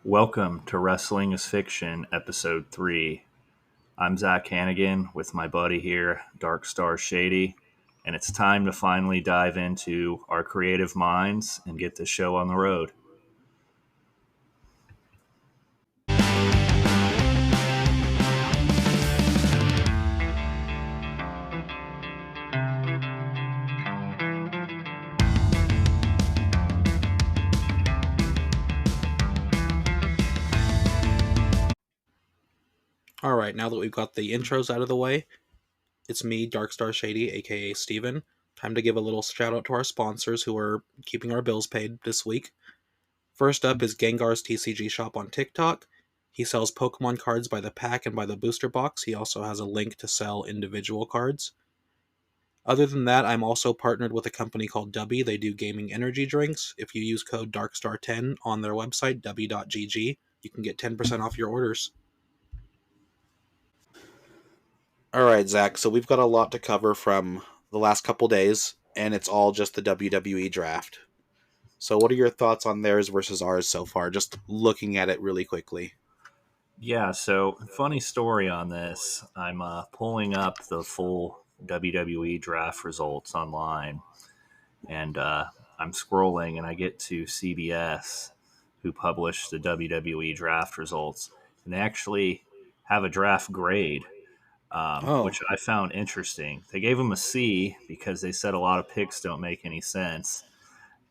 Welcome to Wrestling is Fiction, Episode 3. I'm Zach Hannigan with my buddy here, Darkstar Shady, and it's time to finally dive into our creative minds and get this show on the road. All right, now that we've got the intros out of the way, it's me, Darkstar Shady, aka Steven. Time to give a little shout out to our sponsors who are keeping our bills paid this week. First up is Gengar's TCG shop on TikTok. He sells Pokemon cards by the pack and by the booster box. He also has a link to sell individual cards. Other than that, I'm also partnered with a company called Dubby. They do gaming energy drinks. If you use code DARKSTAR10 on their website, dubby.gg, you can get 10% off your orders. All right, Zach. So we've got a lot to cover from the last couple days, and it's all just the WWE draft. So, what are your thoughts on theirs versus ours so far? Just looking at it really quickly. Yeah, so funny story on this. I'm pulling up the full WWE draft results online, and I'm scrolling, and I get to CBS, who published the WWE draft results, and they actually have a draft grade, Oh, which I found interesting. They gave them a C because they said a lot of picks don't make any sense,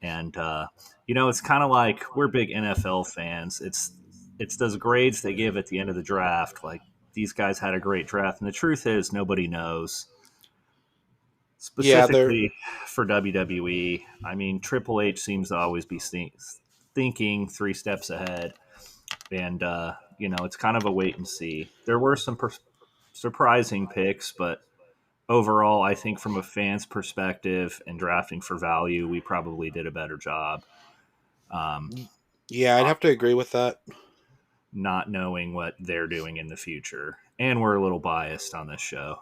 and it's kind of like we're big NFL fans. It's those grades they give at the end of the draft, like these guys had a great draft, and the truth is nobody knows. yeah, they're Specifically for WWE, I mean, Triple H seems to always be thinking 3 steps ahead, and it's kind of a wait and see. There were some surprising picks, but overall, I think from a fan's perspective and drafting for value, we probably did a better job. Um, yeah, I'd have to agree with that. Not knowing what they're doing in the future, and we're a little biased on this show.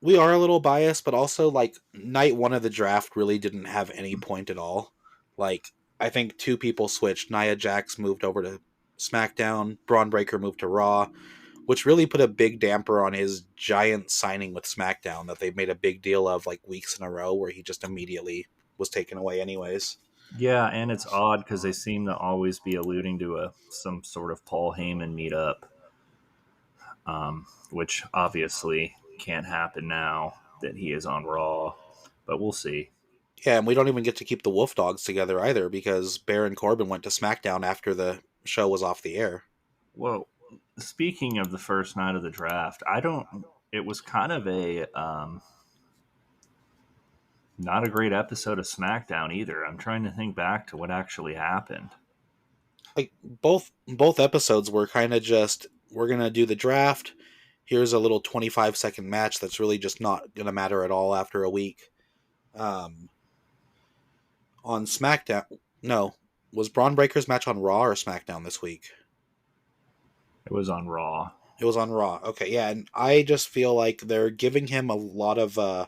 We are a little biased, but also like night one of the draft really didn't have any point at all. Like I think two people switched. Nia Jax moved over to SmackDown. Braun Breaker moved to Raw, which really put a big damper on his giant signing with SmackDown that they made a big deal of like weeks in a row, where he just immediately was taken away anyways. Yeah, and it's odd because they seem to always be alluding to some sort of Paul Heyman meetup, which obviously can't happen now that he is on Raw, but we'll see. Yeah, and we don't even get to keep the Wolf Dogs together either because Baron Corbin went to SmackDown after the show was off the air. Well, speaking of the first night of the draft, I don't. It was kind of a not a great episode of SmackDown either. I'm trying to think back to what actually happened. Like both episodes were kind of just we're gonna do the draft. Here's a little 25-second match that's really just not gonna matter at all after a week. Um, on SmackDown, no, was Braun Breaker's match on Raw or SmackDown this week? It was on Raw. It was on Raw. Okay, yeah, and I just feel like they're giving him a lot of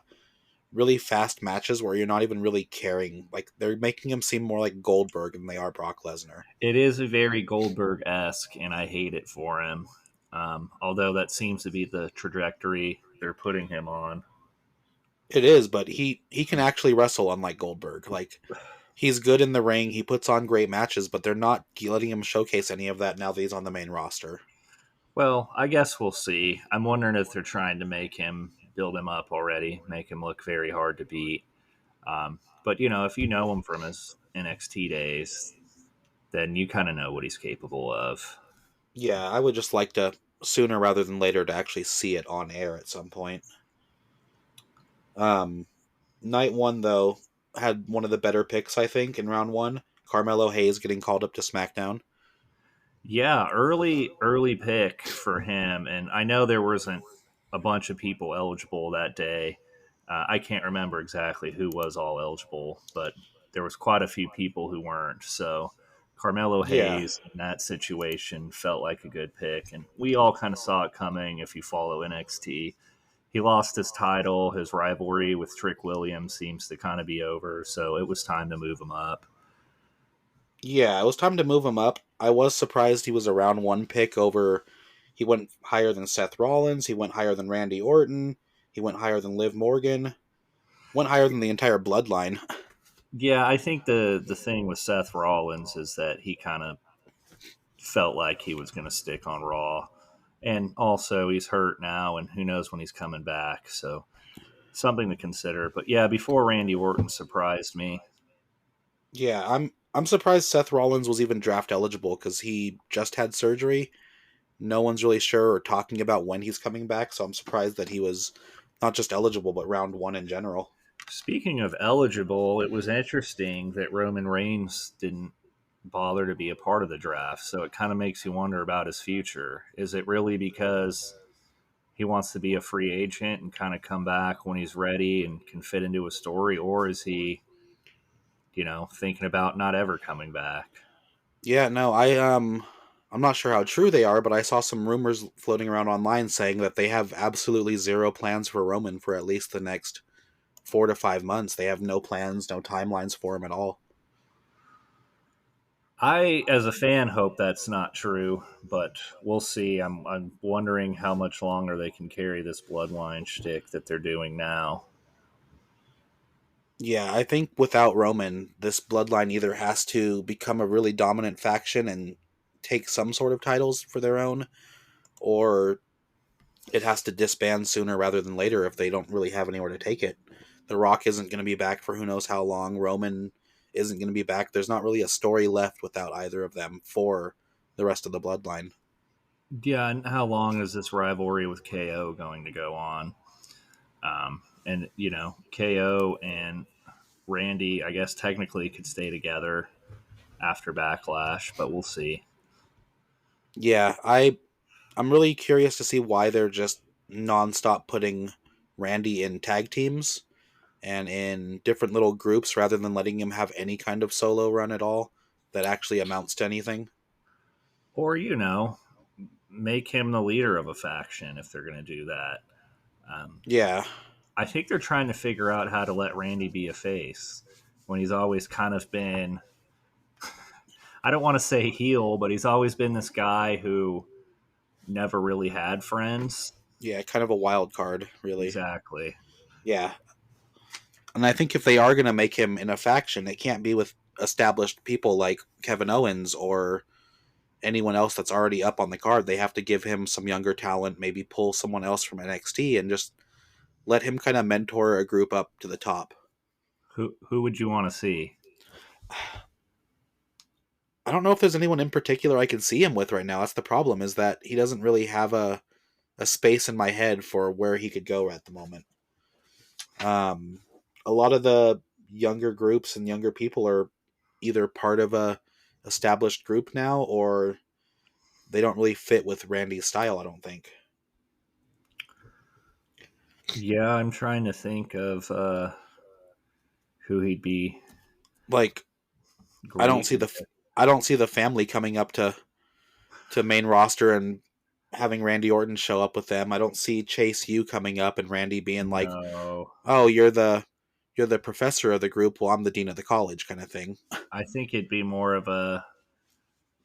really fast matches where you're not even really caring. Like they're making him seem more like Goldberg than they are Brock Lesnar. It is a very Goldberg esque, and I hate it for him. Although that seems to be the trajectory they're putting him on. It is, but he can actually wrestle unlike Goldberg. Like he's good in the ring, he puts on great matches, but they're not letting him showcase any of that now that he's on the main roster. Well, I guess we'll see. I'm wondering if they're trying to make him build him up already, make him look very hard to beat. But if you know him from his NXT days, then you kind of know what he's capable of. Yeah, I would just like to sooner rather than later to actually see it on air at some point. Um, Night one though had one of the better picks I think in round one. Carmelo Hayes getting called up to SmackDown. Yeah, early pick for him, and I know there wasn't a bunch of people eligible that day. I can't remember exactly who was all eligible, but there was quite a few people who weren't. So Carmelo Yeah, Hayes in that situation felt like a good pick, and we all kind of saw it coming. If you follow NXT, he lost his title. His rivalry with Trick Williams seems to kind of be over, so it was time to move him up. Yeah, it was time to move him up. I was surprised he was a round one pick over. He went higher than Seth Rollins. He went higher than Randy Orton. He went higher than Liv Morgan. Went higher than the entire bloodline. Yeah, I think the thing with Seth Rollins is that he kind of felt like he was going to stick on Raw, and also he's hurt now, and who knows when he's coming back. So something to consider. But yeah, before Randy Orton surprised me. Yeah, I'm surprised Seth Rollins was even draft eligible because he just had surgery. No one's really sure or talking about when he's coming back, so I'm surprised that he was not just eligible but round one in general. Speaking of eligible, it was interesting that Roman Reigns didn't bother to be a part of the draft. So it kind of makes you wonder about his future. Is it really because he wants to be a free agent and kind of come back when he's ready and can fit into a story, or is he, thinking about not ever coming back? Yeah, no, I'm not sure how true they are, but I saw some rumors floating around online saying that they have absolutely zero plans for Roman for at least the next 4 to 5 months. They have no plans, no timelines for him at all. I, as a fan, hope that's not true, but we'll see. I'm wondering how much longer they can carry this bloodline shtick that they're doing now. Yeah, I think without Roman, this bloodline either has to become a really dominant faction and take some sort of titles for their own, or it has to disband sooner rather than later if they don't really have anywhere to take it. The Rock isn't going to be back for who knows how long. Roman isn't going to be back. There's not really a story left without either of them for the rest of the bloodline. Yeah, and how long is this rivalry with KO going to go on? And KO and Randy, I guess technically could stay together after Backlash, but we'll see. Yeah, I'm really curious to see why they're just nonstop putting Randy in tag teams and in different little groups rather than letting him have any kind of solo run at all that actually amounts to anything. Or make him the leader of a faction if they're going to do that. Um, Yeah, I think they're trying to figure out how to let Randy be a face when he's always kind of been, I don't want to say heel, but he's always been this guy who never really had friends. yeah, kind of a wild card, really. Exactly. Yeah, and I think if they are going to make him in a faction, it can't be with established people like Kevin Owens or anyone else that's already up on the card. They have to give him some younger talent, maybe pull someone else from NXT and just let him kind of mentor a group up to the top. Who would you want to see? I don't know if there's anyone in particular I can see him with right now. That's the problem, is that he doesn't really have a space in my head for where he could go at the moment. Um, a lot of the younger groups and younger people are either part of a established group now, or they don't really fit with Randy's style, I don't think. Yeah, I'm trying to think of who he'd be Like I don't great see with. the I don't see the family coming up to main roster and having Randy Orton show up with them. I don't see Chase U coming up and Randy being like, No, "Oh, you're the professor of the group. Well, I'm the dean of the college," kind of thing. I think it'd be more of a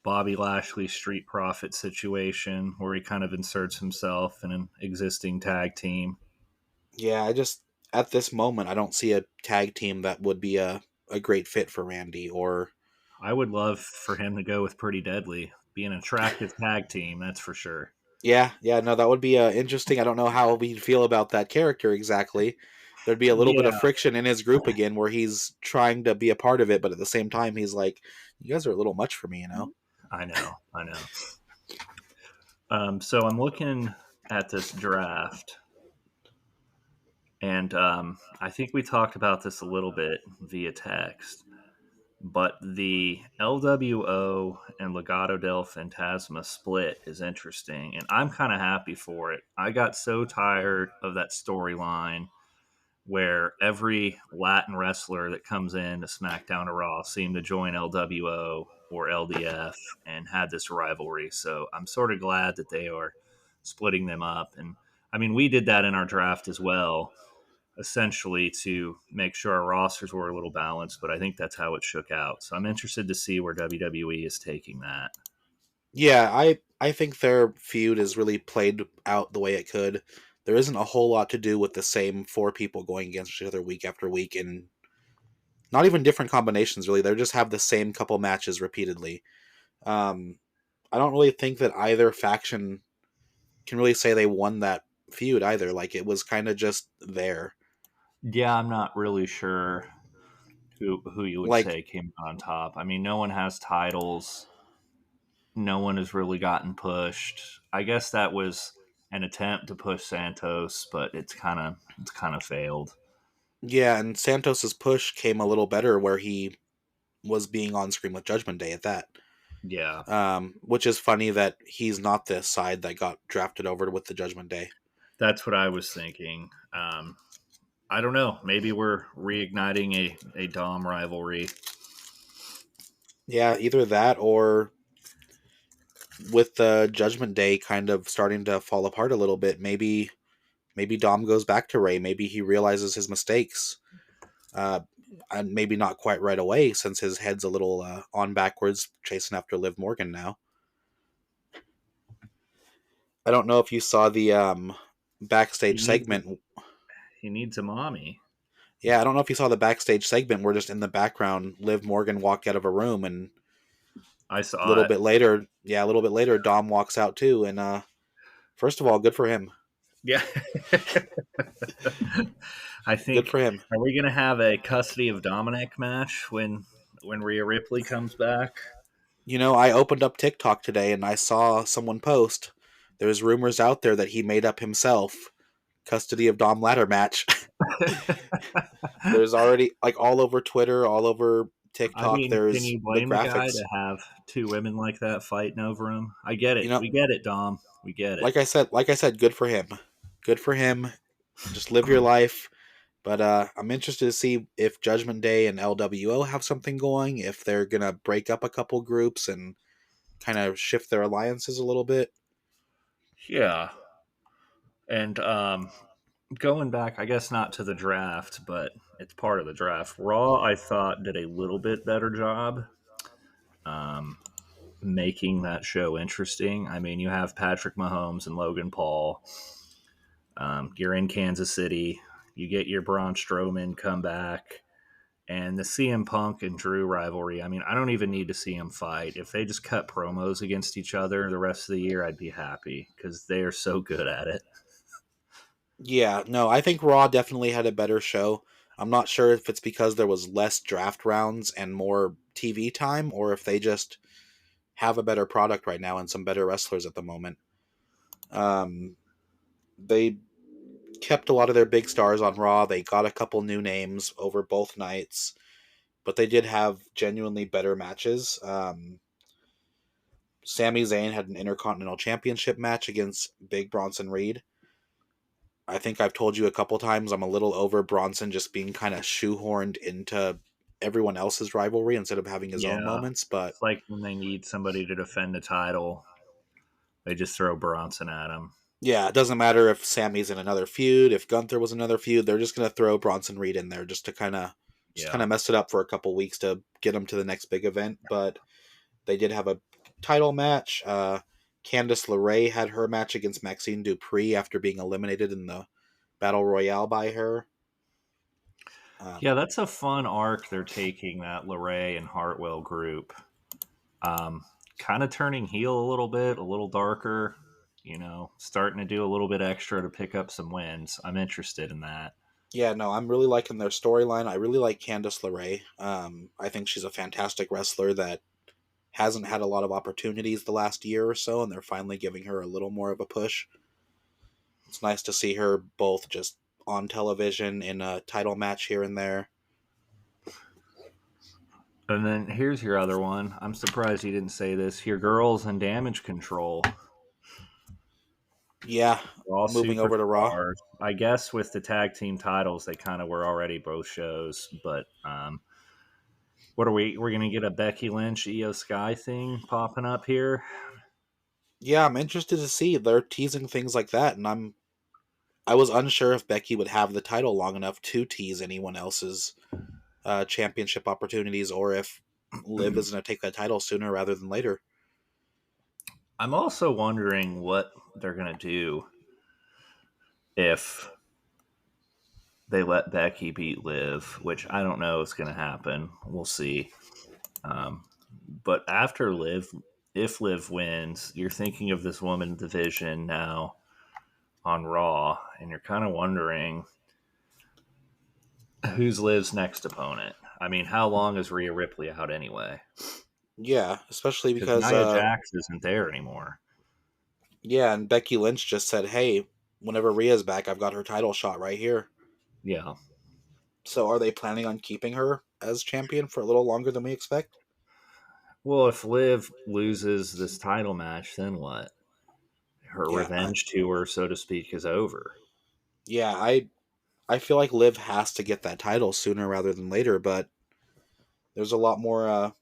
Bobby Lashley Street Profit situation where he kind of inserts himself in an existing tag team. Yeah, I just at this moment I don't see a tag team that would be a great fit for Randy. Or I would love for him to go with Pretty Deadly, be an attractive tag team, that's for sure. yeah, no, that would be interesting. I don't know how we'd feel about that character exactly. There'd be a little bit of Yeah, friction in his group again, where he's trying to be a part of it, but at the same time, he's like, "You guys are a little much for me," you know? I know. So I'm looking at this draft, and I think we talked about this a little bit via text. But the LWO and Legado del Fantasma split is interesting, and I'm kind of happy for it. I got so tired of that storyline where every Latin wrestler that comes in to SmackDown or Raw seemed to join LWO or LDF and had this rivalry. So I'm sort of glad that they are splitting them up. And I mean, we did that in our draft as well. essentially to make sure our rosters were a little balanced, but I think that's how it shook out. So I'm interested to see where WWE is taking that. Yeah, I think their feud is really played out the way it could. There isn't a whole lot to do with the same four people going against each other week after week, and not even different combinations really. They just have the same couple matches repeatedly. Um, I don't really think that either faction can really say they won that feud either. Like it was kind of just there. Yeah, I'm not really sure who you would Like say came on top. I mean, no one has titles. No one has really gotten pushed. I guess that was an attempt to push Santos, but it's kind of failed. yeah, and Santos's push came a little better where he was being on screen with Judgment Day at that. Yeah, Which is funny that he's not the side that got drafted over with the Judgment Day. that's what I was thinking. I don't know. Maybe we're reigniting a Dom rivalry. Yeah, either that or with the Judgment Day kind of starting to fall apart a little bit, maybe Dom goes back to Ray. Maybe he realizes his mistakes. Uh, and maybe not quite right away since his head's a little on backwards chasing after Liv Morgan now. I don't know if you saw the He backstage needs segment. he needs a mommy. Yeah, I don't know if you saw the backstage segment where just in the background, Liv Morgan walked out of a room, and I saw it. a little bit later, Dom walks out too. And first of all, good for him. Yeah. I Good think for him. are we going to have a custody of Dominic match when Rhea Ripley comes back? You know, I opened up TikTok today and I saw someone post. There's rumors out there that he made up himself custody of Dom ladder match. There's already like all over Twitter, all over I TikTok. mean, can There's you the blame the guy graphics. to have two women like that fighting over him? I get You it. know, We get it, Dom. We get it. like I said, good for him. Good for him. Just live your life. But I'm interested to see if Judgment Day and LWO have something going. If they're gonna break up a couple groups and kind of shift their alliances a little bit. Yeah. And going back, I guess not to the draft, but it's part of the draft. Raw, I thought, did a little bit better job um, making that show interesting. I mean, you have Patrick Mahomes and Logan Paul. You're in Kansas City. You get your Braun Strowman comeback. And the CM Punk and Drew rivalry, I mean, I don't even need to see them fight. If they just cut promos against each other the rest of the year, I'd be happy because they are so good at it. Yeah, no, I think Raw definitely had a better show. I'm not sure if it's because there was less draft rounds and more TV time, or if they just have a better product right now and some better wrestlers at the moment. Um, they kept a lot of their big stars on Raw. They got a couple new names over both nights, but they did have genuinely better matches. Sami Zayn had an Intercontinental Championship match against Big Bronson Reed. I think I've told you a couple times I'm a little over Bronson just being kind of shoehorned into everyone else's rivalry instead of having his own Yeah. moments. But It's like when they need somebody to defend the title, they just throw Bronson at him. yeah, it doesn't matter if Sammy's in another feud, if Gunther was another feud, they're just gonna throw Bronson Reed in there just to kind Yeah. of mess it up for a couple weeks to get him to the next big event. But they did have a title match. Candice LeRae had her match against Maxine Dupree after being eliminated in the Battle Royale by her. Yeah, Um, that's a fun arc they're taking, that LeRae and Hartwell group. Um, kind of turning heel a little bit, a little darker, starting to do a little bit extra to pick up some wins. I'm interested in that. Yeah, no, I'm really liking their storyline. I really like Candice LeRae. I think she's a fantastic wrestler that hasn't had a lot of opportunities the last year or so, and they're finally giving her a little more of a push. It's nice to see her both just on television in a title match here and there. And then here's your other one. I'm surprised you didn't say this. Your girls in Damage Control. Yeah, They're all moving over to Raw. superstars. I guess with the tag team titles, they kind of were already both shows. But what are we? We're gonna get a Becky Lynch, Io Sky thing popping up here. Yeah, I'm interested to see. They're teasing things like that, and I was unsure if Becky would have the title long enough to tease anyone else's championship opportunities, or if Liv is going to take that title sooner rather than later. I'm also wondering what they're going to do if they let Becky beat Liv, which I don't know is going to happen. We'll see. Um, but after Liv, if Liv wins, you're thinking of this woman division now on Raw, and you're kind of wondering who's Liv's next opponent. I mean, how long is Rhea Ripley out anyway? Yeah, especially Because because Nia Jax isn't there anymore. yeah, and Becky Lynch just said, "Hey, whenever Rhea's back, I've got her title shot right here." Yeah. So, are they planning on keeping her as champion for a little longer than we expect? Well, if Liv loses this title match, then what? Her Yeah, revenge tour, so to speak, is over. yeah, I feel like Liv has to get that title sooner rather than later, but there's a lot more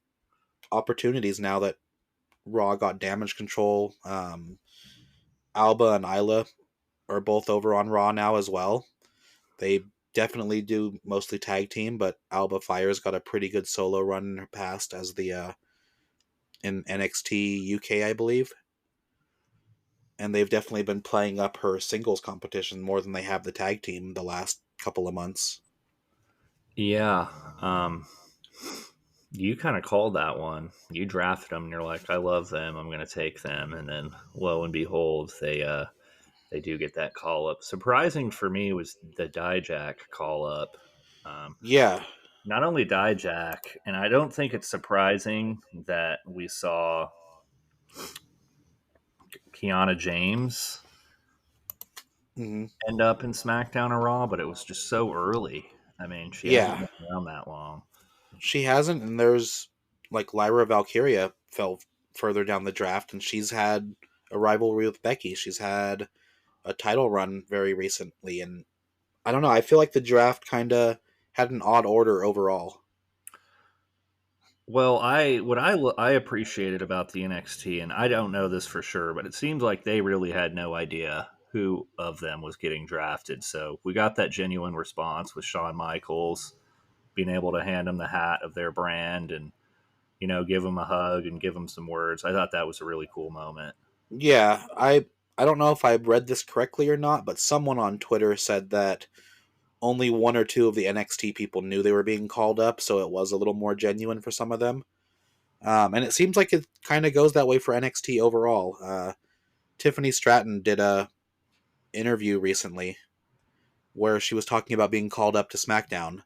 opportunities now that Raw got Damage Control. Alba and Isla are both over on Raw now as well. They definitely do mostly tag team, but Alba Fire's got a pretty good solo run in her past as the in NXT UK, I believe. And they've definitely been playing up her singles competition more than they have the tag team the last couple of months. Yeah. Um, you kind of called that one. You drafted them, and you're like, "I love them. I'm going to take them." And then, lo and behold, they do get that call up. Surprising for me was the Dijak call up. Um, Yeah, not only Dijak, and I don't think it's surprising that we saw Kiana James hmm end up in SmackDown or Raw, but it was just so early. I mean, she hasn't yeah, been around that long. she hasn't. And there's like Lyra Valkyria fell further down the draft, and she's had a rivalry with Becky. She's had a title run very recently, and I don't know. I feel like the draft kind of had an odd order overall. Well, I appreciated about the NXT, and I don't know this for sure, but it seems like they really had no idea who of them was getting drafted. So we got that genuine response with Shawn Michaels being able to hand them the hat of their brand and give them a hug and give them some words. I thought that was a really cool moment. Yeah, I don't know if I read this correctly or not, but someone on Twitter said that only one or two of the NXT people knew they were being called up, so it was a little more genuine for some of them. And it seems like it kind of goes that way for NXT overall. Tiffany Stratton did a interview recently where she was talking about being called up to SmackDown.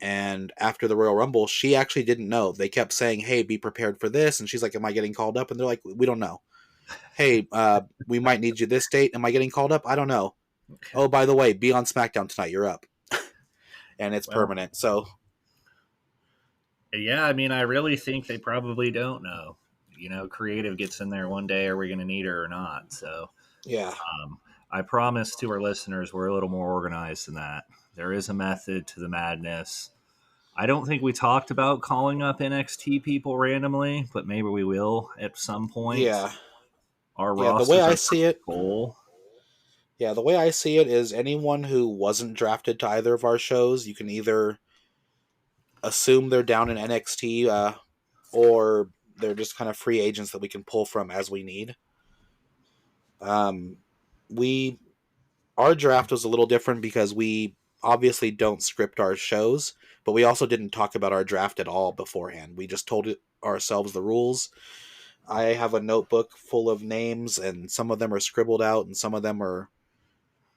And after the Royal Rumble, she actually didn't know. They kept saying, "Hey, be prepared for this," and she's like, "Am I getting called up?" And they're like, "We don't know." "Hey, we might need you this date. Am I getting called up? I don't know." "Oh, by the way, be on SmackDown tonight. You're up," and it's Well, permanent. So yeah, I mean, I really think they probably don't know. Creative gets in there one day. Are we going to need her or not? So yeah, I promise to our listeners we're a little more organized than that. There is a method to the madness. I don't think we talked about calling up NXT people randomly, but maybe we will at some point. yeah, Our yeah. The way rosters I are see pretty it, full. yeah, the way I see it is anyone who wasn't drafted to either of our shows, you can either assume they're down in NXT, or they're just kind of free agents that we can pull from as we need. Um, we Our draft was a little different because we obviously don't script our shows, but we also didn't talk about our draft at all beforehand. We just told ourselves the rules. I have a notebook full of names, and some of them are scribbled out, and some of them are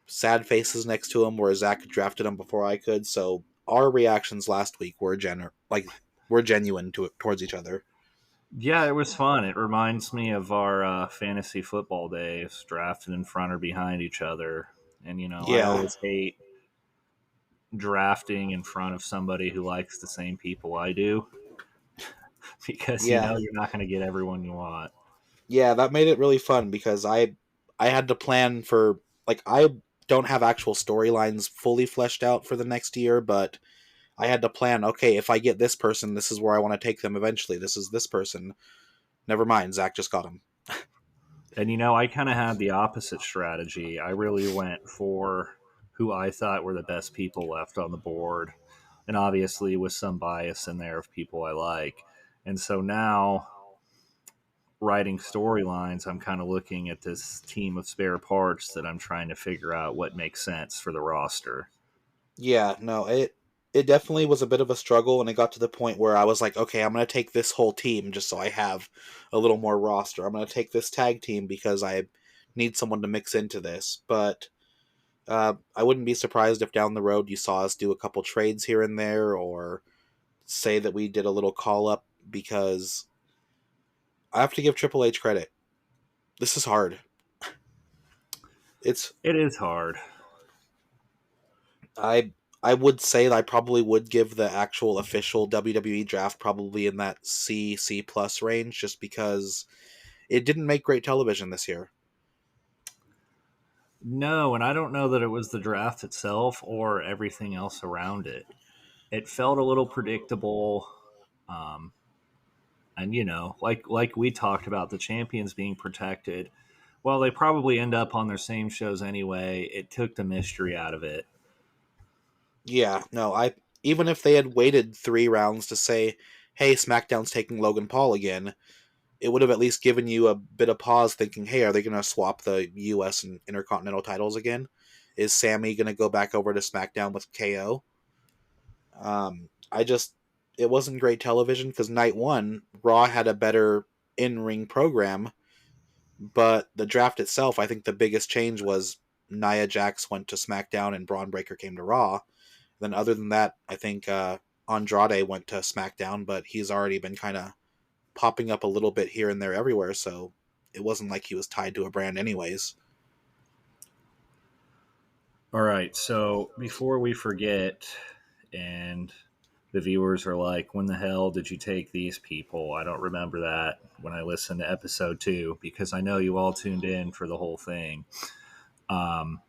sad faces next to them, where Zach drafted them before I could. So our reactions last week were we're genuine towards each other. Yeah, it was fun. It reminds me of our fantasy football days, drafted in front or behind each other. And, I Yeah, always hate drafting in front of somebody who likes the same people I do because yeah, you're not going to get everyone you want. yeah. That made it really fun because I had to plan for, like, I don't have actual storylines fully fleshed out for the next year, but I had to plan. Okay, if I get this person, this is where I want to take them eventually. This is this person. Never mind, Zach just got him. And I kind of had the opposite strategy. I really went for who I thought were the best people left on the board, and obviously with some bias in there of people I like. And so now, writing storylines, I'm kind of looking at this team of spare parts that I'm trying to figure out what makes sense for the roster. Yeah, no, it definitely was a bit of a struggle, and it got to the point where I was like, okay, I'm gonna take this whole team just so I have a little more roster. I'm gonna take this tag team because I need someone to mix into this. But I wouldn't be surprised if down the road you saw us do a couple trades here and there, or say that we did a little call up, because I have to give Triple H credit. This is hard. It's It is hard. I I would say that I probably would give the actual official WWE draft probably in that C plus range, just because it didn't make great television this year. No, and I don't know that it was the draft itself or everything else around it. It felt a little predictable. Um, and like we talked about the champions being protected, well, they probably end up on their same shows anyway. It took the mystery out of it. Yeah, no, I even if they had waited 3 rounds to say, "Hey, SmackDown's taking Logan Paul again," it would have at least given you a bit of pause, thinking, "Hey, are they going to swap the U.S. and Intercontinental titles again? Is Sammy going to go back over to SmackDown with KO?" I just it wasn't great television because night one, Raw had a better in-ring program, but the draft itself, I think the biggest change was Nia Jax went to SmackDown and Braun Breaker came to Raw. Then other than that, I think Andrade went to SmackDown, but he's already been kind of popping up a little bit here and there everywhere, so it wasn't like he was tied to a brand anyways. All right, so before we forget, and the viewers are like, when the hell did you take these people? I don't remember that when I listened to episode 2 because I know you all tuned in for the whole thing. Um,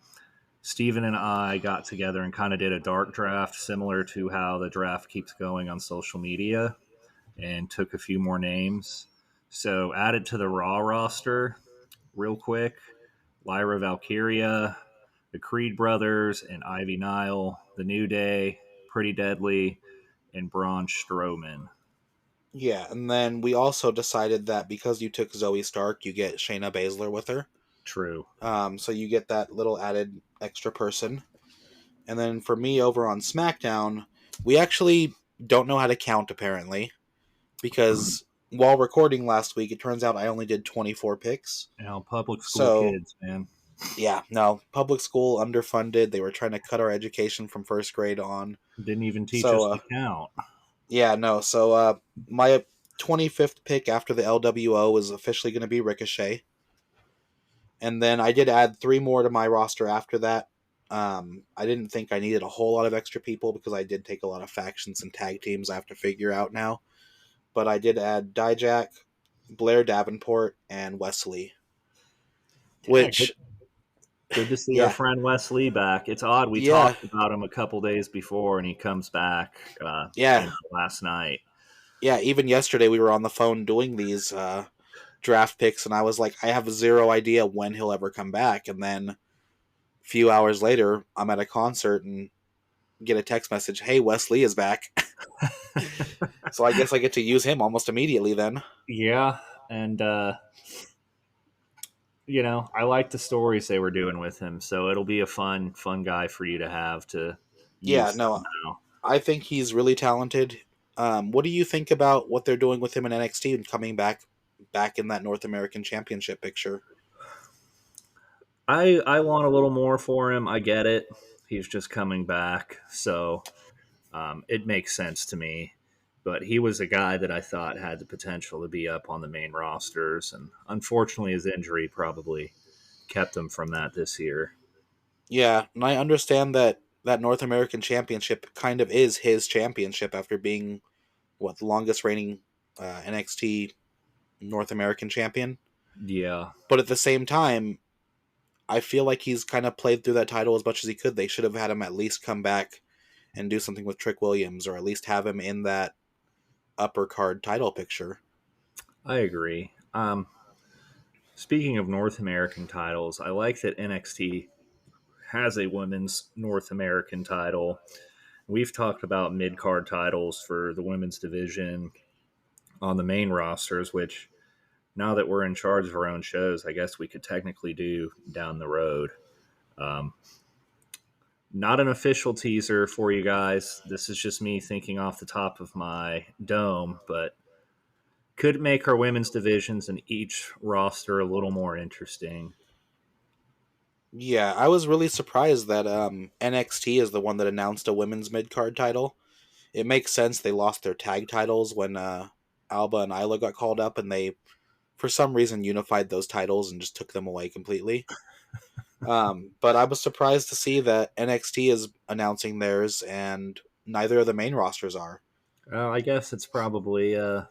Steven and I got together and kind of did a dark draft, similar to how the draft keeps going on social media, and took a few more names. So, added to the Raw roster, real quick, Lyra Valkyria, the Creed brothers, and Ivy Nile, the New Day, Pretty Deadly, and Braun Strowman. Yeah, and then we also decided that because you took Zoe Stark, you get Shayna Baszler with her. True. So you get that little added extra person. And then for me over on SmackDown, we actually don't know how to count apparently, because while recording last week, it turns out I only did 24 picks. Public school So kids, man. yeah, no, public school underfunded. They were trying to cut our education from first grade on. Didn't even teach So us to count. yeah, no. So my 25th pick after the LWO is officially going to be Ricochet. And then I did add 3 more to my roster after that. I didn't think I needed a whole lot of extra people because I did take a lot of factions and tag teams I have to figure out now. But I did add Dijak, Blair Davenport, and Wesley. Yeah, good, Which, good to see our yeah, friend Wesley back. It's odd. We yeah, talked about him a couple days before, and he comes back yeah, last night. yeah. Even yesterday we were on the phone doing these draft picks, and I was like, I have zero idea when he'll ever come back. And then a few hours later, I'm at a concert and get a text message, "Hey, Wesley is back." So I guess I get to use him almost immediately then. Yeah, and I like the stories they were doing with him, so it'll be a fun guy for you to have to Yeah, use no, somehow. I think he's really talented. What do you think about what they're doing with him in NXT and coming back in that North American Championship picture? I want a little more for him. I get it. He's just coming back, so it makes sense to me. But he was a guy that I thought had the potential to be up on the main rosters, and unfortunately, his injury probably kept him from that this year. Yeah, and I understand that that North American Championship kind of is his championship after being what the longest reigning NXT North American champion. Yeah, But at the same time, I feel like he's kind of played through that title as much as he could. They should have had him at least come back and do something with Trick Williams, or at least have him in that upper card title picture. I agree. Speaking of North American titles, I like that NXT has a women's North American title. We've talked about mid card titles for the women's division on the main rosters, which now that we're in charge of our own shows, I guess we could technically do down the road. Um, Not an official teaser for you guys. This is just me thinking off the top of my dome, but could make our women's divisions in each roster a little more interesting. Yeah, I was really surprised that NXT is the one that announced a women's mid card title. It makes sense they lost their tag titles when Alba and Isla got called up, and they, for some reason, unified those titles and just took them away completely. But I was surprised to see that NXT is announcing theirs, and neither of the main rosters are. I guess it's probably a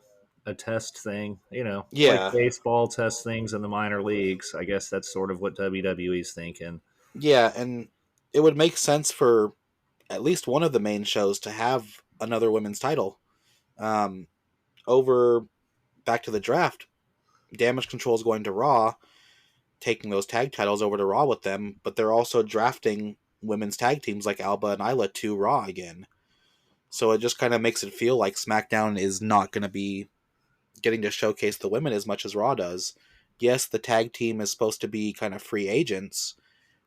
test thing, like Yeah, baseball test things in the minor leagues. I guess that's sort of what WWE's thinking. yeah, and it would make sense for at least one of the main shows to have another women's title. Um, over back to the draft, Damage Control is going to Raw, taking those tag titles over to Raw with them, but they're also drafting women's tag teams like Alba and Isla to Raw again. So it just kind of makes it feel like SmackDown is not going to be getting to showcase the women as much as Raw does. Yes, the tag team is supposed to be kind of free agents,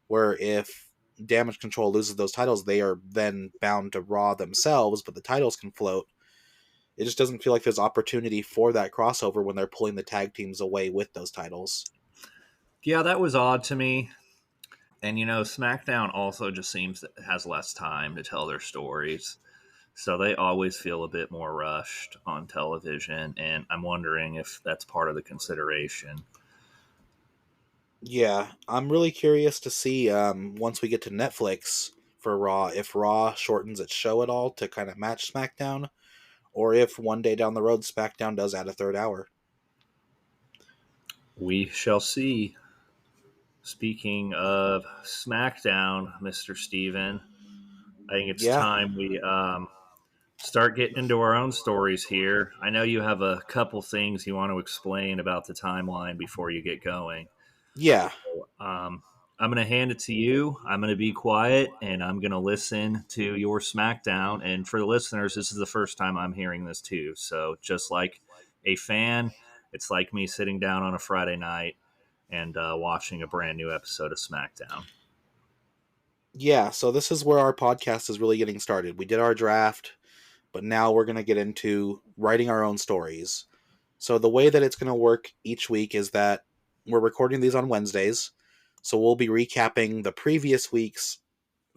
where if Damage Control loses those titles, they are then bound to Raw themselves, but the titles can float. It just doesn't feel like there's opportunity for that crossover when they're pulling the tag teams away with those titles. Yeah, that was odd to me. And SmackDown also just seems that it has less time to tell their stories. So they always feel a bit more rushed on television, and I'm wondering if that's part of the consideration. Yeah, I'm really curious to see once we get to Netflix for Raw, if Raw shortens its show at all to kind of match SmackDown, or if one day down the road SmackDown does add a third hour. We shall see. Speaking of SmackDown, Mr. Steven, I think it's Yeah, time we start getting into our own stories here. I know you have a couple things you want to explain about the timeline before you get going. yeah, Um, I'm going to hand it to you. I'm going to be quiet and I'm going to listen to your SmackDown. And for the listeners, this is the first time I'm hearing this too. So just like a fan, it's like me sitting down on a Friday night and watching a brand new episode of SmackDown. yeah. So this is where our podcast is really getting started. We did our draft, but now we're going to get into writing our own stories. So the way that it's going to work each week is that we're recording these on Wednesdays. So we'll be recapping the previous week's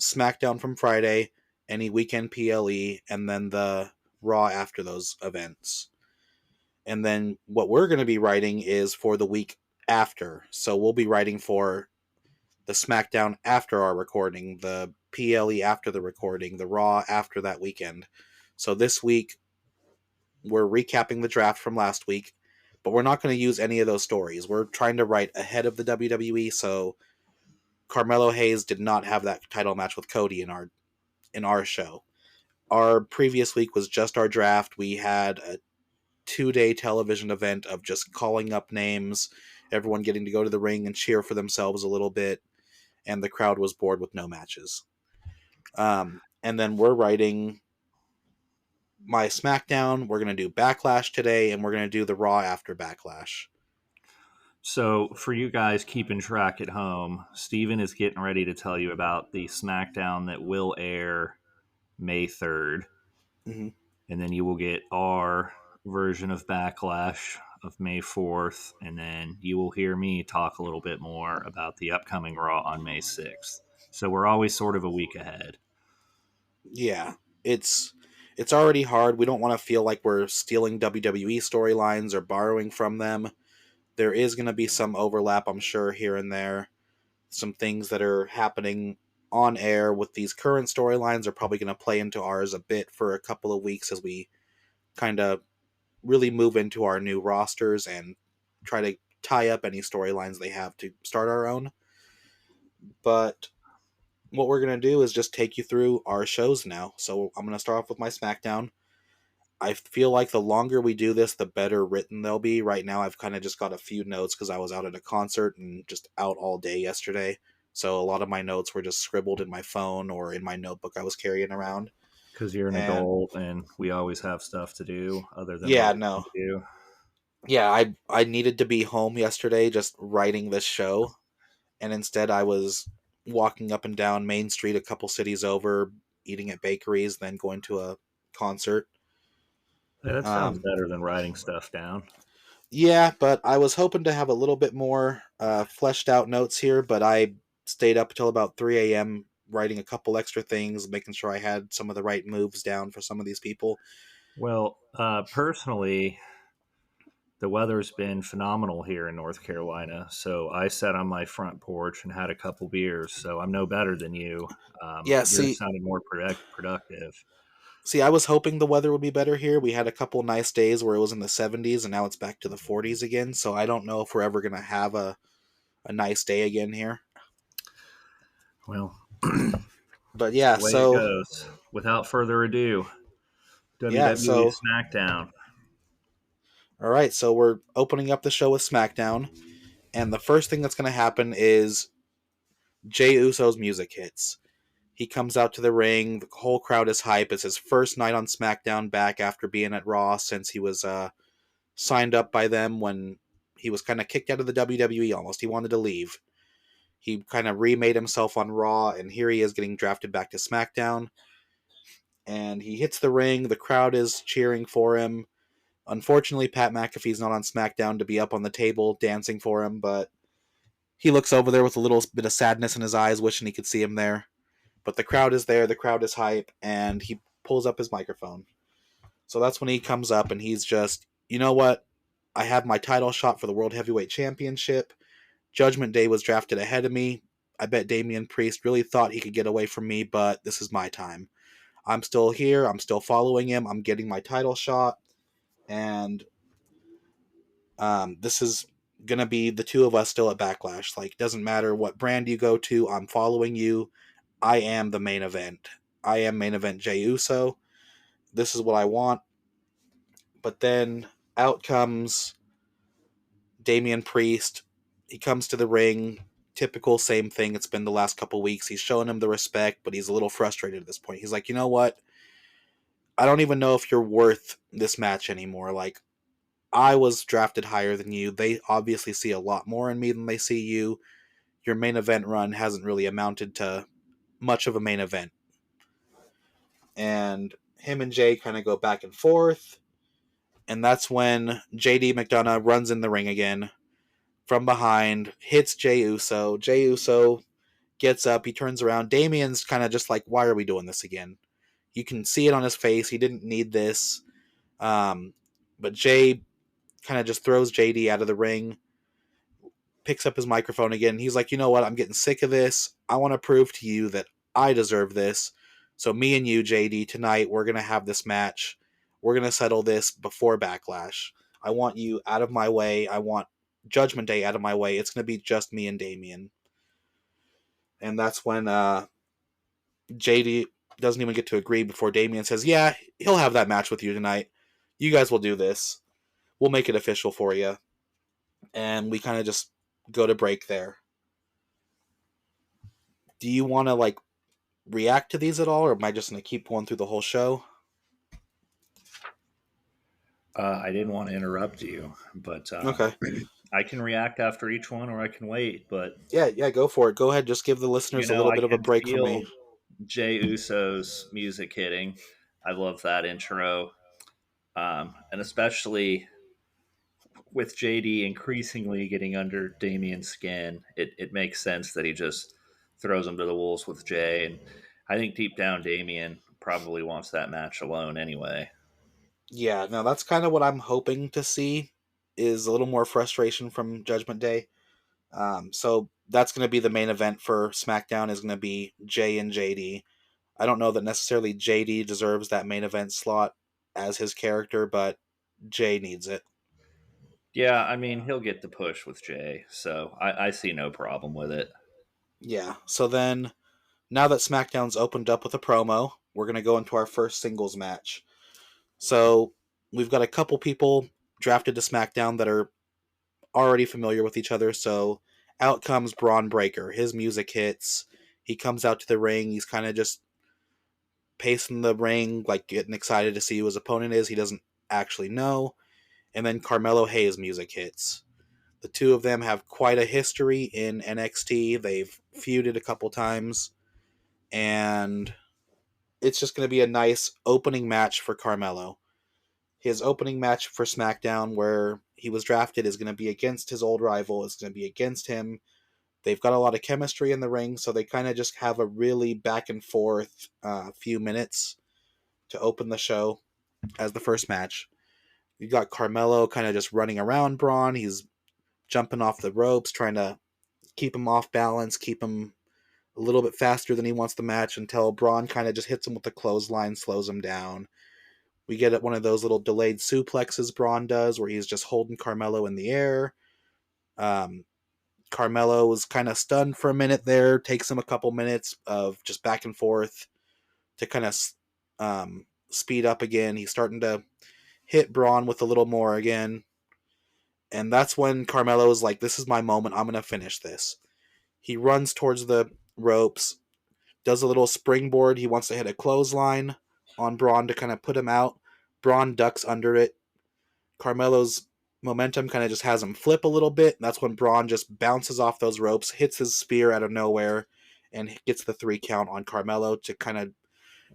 SmackDown from Friday, any weekend PLE, and then the Raw after those events. And then what we're going to be writing is for the week after. So we'll be writing for the SmackDown after our recording, the PLE after the recording, the Raw after that weekend. So this week, we're recapping the draft from last week, but we're not going to use any of those stories. We're trying to write ahead of the WWE, so Carmelo Hayes did not have that title match with Cody in our show. Our previous week was just our draft. We had a 2-day television event of just calling up names, everyone getting to go to the ring and cheer for themselves a little bit, and the crowd was bored with no matches. And then we're writing my SmackDown. We're going to do Backlash today, and we're going to do the Raw after Backlash. So, for you guys keeping track at home, Steven is getting ready to tell you about the SmackDown that will air May 3rd. Mm-hmm. And then you will get our version of Backlash of May 4th. And then you will hear me talk a little bit more about the upcoming Raw on May 6th. So, we're always sort of a week ahead. Yeah, it's already hard. We don't want to feel like we're stealing WWE storylines or borrowing from them. There is going to be some overlap, I'm sure, here and there. Some things that are happening on air with these current storylines are probably going to play into ours a bit for a couple of weeks as we kind of really move into our new rosters and try to tie up any storylines they have to start our own. But what we're going to do is just take you through our shows now. So I'm going to start off with my SmackDown. I feel like the longer we do this, the better written they'll be. Right now, I've kind of just got a few notes because I was out at a concert and just out all day yesterday. So a lot of my notes were just scribbled in my phone or in my notebook I was carrying around. Because you're an And adult and we always have stuff to do other than what yeah, we no. need to do. Yeah, I needed to be home yesterday just writing this show. And instead, I was walking up and down Main Street a couple cities over, eating at bakeries, then going to a concert. Yeah, that sounds Um, better than writing stuff down. Yeah, but I was hoping to have a little bit more fleshed out notes here, but I stayed up until about 3 a.m. writing a couple extra things, making sure I had some of the right moves down for some of these people. Well, personally, the weather's been phenomenal here in North Carolina. So I sat on my front porch and had a couple beers. So I'm no better than you. Yeah, Yours sounded more productive. I was hoping the weather would be better here. We had a couple nice days where it was in the 70s, and now it's back to the 40s again. So I don't know if we're ever going to have a nice day again here. Well, But it's yeah, the way it so goes. Without further ado, yeah, WWE so SmackDown. all right, so we're opening up the show with SmackDown, and the first thing that's going to happen is Jey Uso's music hits. He comes out to the ring. The whole crowd is hype. It's his first night on SmackDown back after being at Raw since he was signed up by them when he was kind of kicked out of the WWE almost. He wanted to leave. He kind of remade himself on Raw, and here he is getting drafted back to SmackDown. And he hits the ring. The crowd is cheering for him. Unfortunately, Pat McAfee's not on SmackDown to be up on the table dancing for him, but he looks over there with a little bit of sadness in his eyes, wishing he could see him there. But the crowd is there, the crowd is hype, and he pulls up his microphone. So that's when he comes up and he's just, you know what? I have my title shot for the World Heavyweight Championship. Judgment Day was drafted ahead of me. I bet Damian Priest really thought he could get away from me, but this is my time. I'm still here. I'm still following him. I'm getting my title shot. And this is going to be the two of us still at Backlash. Like, doesn't matter what brand you go to, I'm following you. I am the main event. I am main event Jey Uso. This is what I want. But then out comes Damian Priest. He comes to the ring. Typical same thing. It's been the last couple weeks. He's showing him the respect, but he's a little frustrated at this point. He's like, you know what? I don't even know if you're worth this match anymore. Like, I was drafted higher than you. They obviously see a lot more in me than they see you. Your main event run hasn't really amounted to much of a main event. And him and Jay kind of go back and forth. And that's when JD McDonough runs in the ring again from behind, hits Jey Uso. Jey Uso gets up, he turns around. Damian's kind of just like, why are we doing this again? You can see it on his face. He didn't need this. But Jay kind of just throws JD out of the ring, picks up his microphone again. He's like, you know what? I'm getting sick of this. I want to prove to you that I deserve this. So me and you, JD, tonight, we're going to have this match. We're going to settle this before Backlash. I want you out of my way. I want Judgment Day out of my way. It's going to be just me and Damian. And that's when JD doesn't even get to agree before Damian says, yeah, he'll have that match with you tonight. You guys will do this. We'll make it official for you. And we kind of just go to break there. Do you want to like react to these at all, or am I just going to keep going through the whole show? I didn't want to interrupt you, but Okay. I can react after each one or I can wait. But, Yeah, go for it. Go ahead. Just give the listeners a little I bit of a can break from me. feel Jay Uso's music hitting. I love that intro. And especially with JD increasingly getting under Damian's skin, it makes sense that he just throws him to the wolves with Jay. And I think deep down, Damian probably wants that match alone anyway. Yeah, now that's kind of what I'm hoping to see is a little more frustration from Judgment Day. So that's going to be the main event for SmackDown is going to be Jay and JD. I don't know that necessarily JD deserves that main event slot as his character, but Jay needs it. Yeah, I mean, he'll get the push with Jay, so I see no problem with it. Yeah. So then, now that SmackDown's opened up with a promo, we're going to go into our first singles match. So we've got a couple people drafted to SmackDown that are already familiar with each other. So out comes Braun Breaker. His music hits. He comes out to the ring. He's kind of just pacing the ring, like getting excited to see who his opponent is. He doesn't actually know. And then Carmelo Hayes' music hits. The two of them have quite a history in NXT. They've feuded a couple times. And it's just going to be a nice opening match for Carmelo. His opening match for SmackDown, where he was drafted, is going to be against his old rival. It's going to be against him. They've got a lot of chemistry in the ring, so they kind of just have a really back and forth few minutes to open the show as the first match. You got Carmelo kind of just running around Braun. He's jumping off the ropes, trying to keep him off balance, keep him a little bit faster than he wants the match until Braun kind of just hits him with the clothesline, slows him down. We get one of those little delayed suplexes Braun does where he's just holding Carmelo in the air. Um, Carmelo was kind of stunned for a minute there, takes him a couple minutes of just back and forth to kind of speed up again. He's starting to hit Braun with a little more again. And that's when Carmelo is like, this is my moment. I'm going to finish this. He runs towards the ropes, does a little springboard. He wants to hit a clothesline on Braun to kind of put him out. Braun ducks under it. Carmelo's momentum kind of just has him flip a little bit. That's when Braun just bounces off those ropes, hits his spear out of nowhere, and gets the 3 count on Carmelo to kind of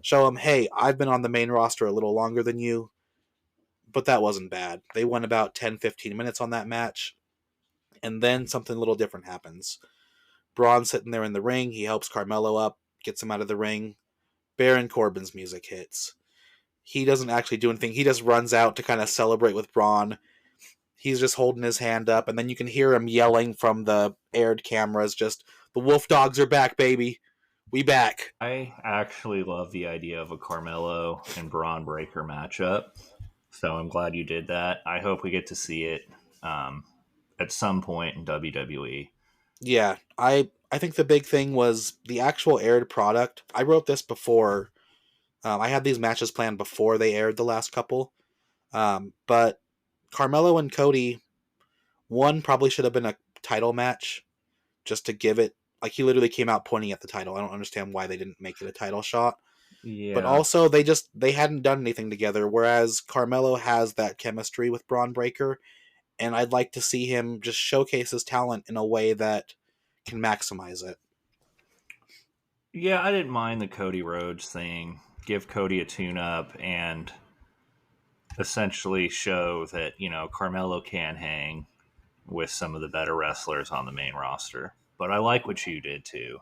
show him, hey, I've been on the main roster a little longer than you. But that wasn't bad. They went about 10-15 minutes on that match. And then something a little different happens. Braun sitting there in the ring. He helps Carmelo up, gets him out of the ring. Baron Corbin's music hits. He doesn't actually do anything. He just runs out to kind of celebrate with Braun. He's just holding his hand up, and then you can hear him yelling from the aired cameras, just, the Wolf Dogs are back, baby. We back. I actually love the idea of a Carmelo and Braun Breaker matchup. So I'm glad you did that. I hope we get to see it um, at some point in WWE. Yeah, I think the big thing was the actual aired product. I wrote this before. I had these matches planned before they aired the last couple. But Carmelo and Cody, one probably should have been a title match just to give it. Like, he literally came out pointing at the title. I don't understand why they didn't make it a title shot. But Yeah. also, they hadn't done anything together. Whereas Carmelo has that chemistry with Braun Breaker, and I'd like to see him just showcase his talent in a way that can maximize it. Yeah, I didn't mind the Cody Rhodes thing. Give Cody a tune up and essentially show that, Carmelo can hang with some of the better wrestlers on the main roster. But I like what you did too.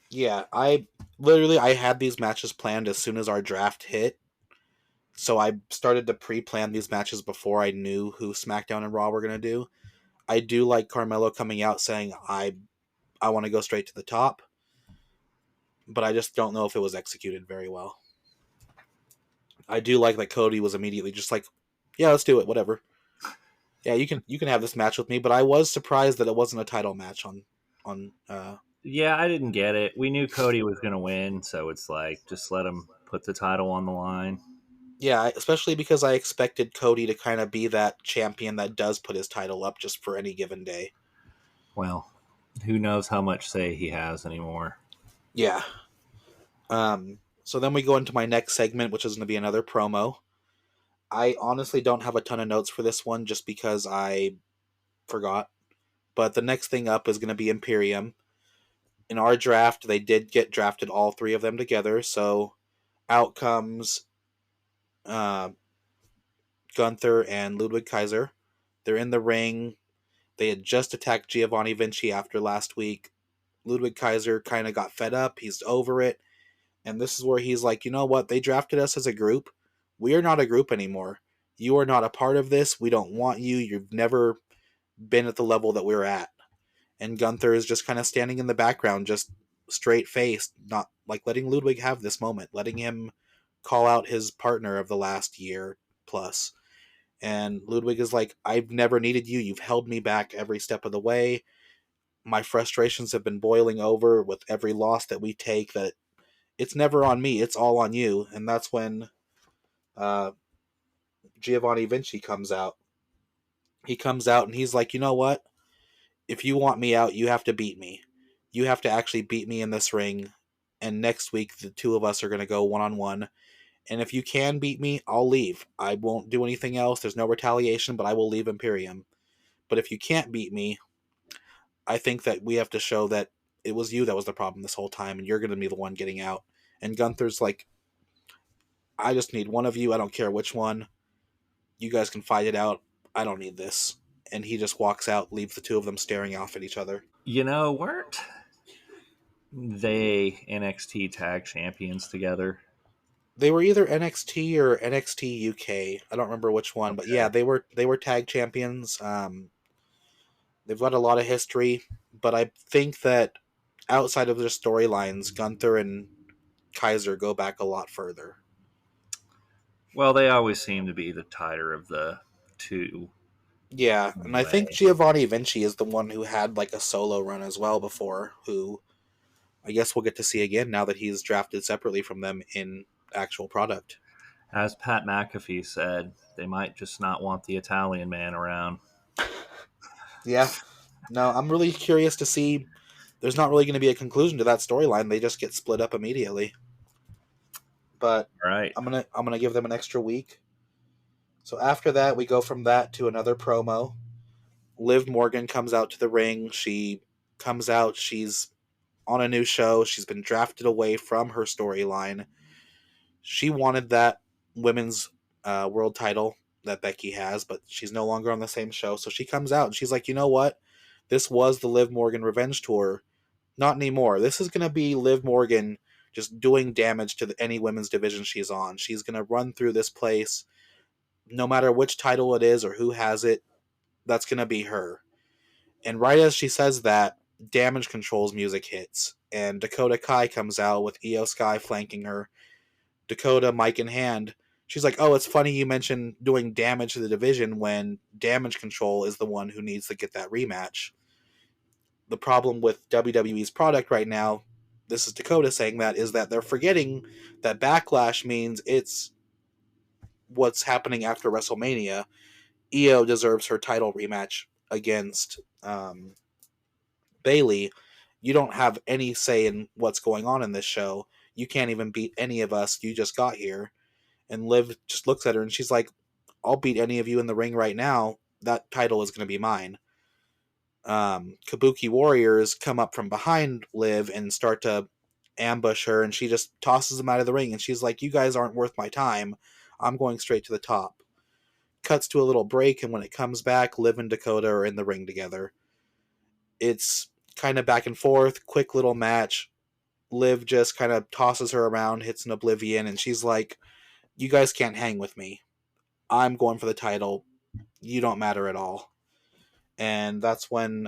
Yeah, I had these matches planned as soon as our draft hit. So I started to pre-plan these matches before I knew who SmackDown and Raw were going to do. I do like Carmelo coming out saying I want to go straight to the top, but I just don't know if it was executed very well. I do like that Cody was immediately just like, yeah, let's do it, whatever. Yeah, you can have this match with me, but I was surprised that it wasn't a title match on. Yeah, I didn't get it. We knew Cody was going to win, so it's like just let him put the title on the line. Yeah, especially because I expected Cody to kind of be that champion that does put his title up just for any given day. Well, who knows how much say he has anymore. Yeah. So then we go into my next segment, which is going to be another promo. I honestly don't have a ton of notes for this one just because I forgot. But the next thing up is going to be Imperium. In our draft, they did get drafted all 3 of them together. So out comes uh, Gunther and Ludwig Kaiser. They're in the ring. They had just attacked Giovanni Vinci after last week. Ludwig Kaiser kind of got fed up. He's over it. And this is where he's like, you know what? They drafted us as a group. We are not a group anymore. You are not a part of this. We don't want you. You've never been at the level that we're at. And Gunther is just kind of standing in the background, just straight faced, not like letting Ludwig have this moment, letting him call out his partner of the last year plus. And Ludwig is like, I've never needed you. You've held me back every step of the way. My frustrations have been boiling over with every loss that we take, that it's never on me, it's all on you. And that's when Giovanni Vinci comes out. He comes out and he's like, you know what? If you want me out, you have to beat me. You have to actually beat me in this ring. And next week, the two of us are going to go 1-on-1. And if you can beat me, I'll leave. I won't do anything else. There's no retaliation, but I will leave Imperium. But if you can't beat me, I think that we have to show that it was you that was the problem this whole time, and you're going to be the one getting out. And Gunther's like, I just need one of you. I don't care which one. You guys can fight it out. I don't need this. And he just walks out, leaves the two of them staring off at each other. Weren't they NXT tag champions together? They were either NXT or NXT UK. I don't remember which one, but yeah, Okay. they were tag champions. They've got a lot of history, but I think that outside of their storylines, Gunther and Kaiser go back a lot further. Well, they always seem to be the tighter of the two. Yeah, and I think Anyway, Giovanni Vinci is the one who had like a solo run as well before, who I guess we'll get to see again now that he's drafted separately from them in actual product. as Pat McAfee said, they might just not want the Italian man around. Yeah. No, I'm really curious to see. There's not really going to be a conclusion to that storyline. They just get split up immediately. But All right. I'm gonna give them an extra week. So after that, we go from that to another promo. Liv Morgan comes out to the ring. She comes out. She's on a new show. She's been drafted away from her storyline. She wanted that women's world title that Becky has, but she's no longer on the same show. So she comes out and she's like, you know what? This was the Liv Morgan Revenge Tour. Not anymore. This is going to be Liv Morgan just doing damage to any women's division she's on. She's going to run through this place. No matter which title it is or who has it, that's going to be her. And right as she says that, Damage Control's music hits. And Dakota Kai comes out with Io Sky flanking her. Dakota, mic in hand. She's like, oh, it's funny you mentioned doing damage to the division when Damage Control is the one who needs to get that rematch. The problem with WWE's product right now, this is Dakota saying that, is that they're forgetting that Backlash means it's what's happening after WrestleMania. Io deserves her title rematch against Bayley. You don't have any say in what's going on in this show. You can't even beat any of us. You just got here. And Liv just looks at her and she's like, I'll beat any of you in the ring right now. That title is going to be mine. Kabuki Warriors come up from behind Liv and start to ambush her, and she just tosses them out of the ring. And she's like, you guys aren't worth my time. I'm going straight to the top. Cuts to a little break, and when it comes back, Liv and Dakota are in the ring together. It's kind of back and forth, quick little match. Liv just kind of tosses her around, hits an oblivion, and she's like, you guys can't hang with me. I'm going for the title. You don't matter at all. And that's when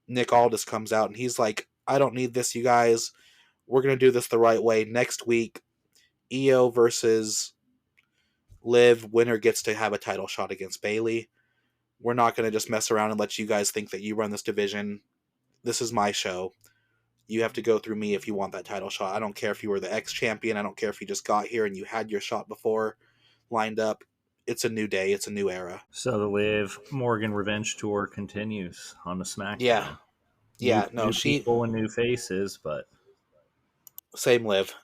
Nick Aldis comes out, and he's like, I don't need this, you guys. We're going to do this the right way. Next week, Io versus Liv. Winner gets to have a title shot against Bayley. We're not going to just mess around and let you guys think that you run this division. This is my show. You have to go through me if you want that title shot. I don't care if you were the ex-champion. I don't care if you just got here and you had your shot before lined up. It's a new day. It's a new era. So the Liv Morgan Revenge Tour continues on the Yeah. SmackDown. Yeah. No, New she... people and new faces, but Same Liv.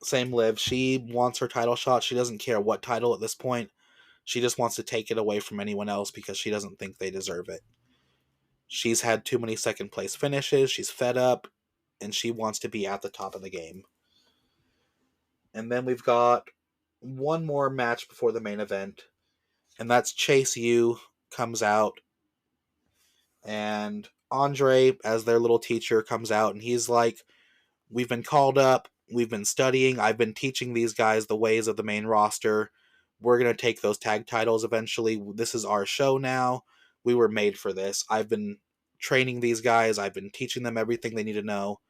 Same Liv. She wants her title shot. She doesn't care what title at this point. She just wants to take it away from anyone else because she doesn't think they deserve it. She's had too many second place finishes. She's fed up, and she wants to be at the top of the game. And then we've got one more match before the main event, and that's Chase U comes out, and Andre, as their little teacher, comes out, and he's like, we've been called up, we've been studying, I've been teaching these guys the ways of the main roster. We're going to take those tag titles eventually. This is our show now. We were made for this. I've been training these guys. I've been teaching them everything they need to know.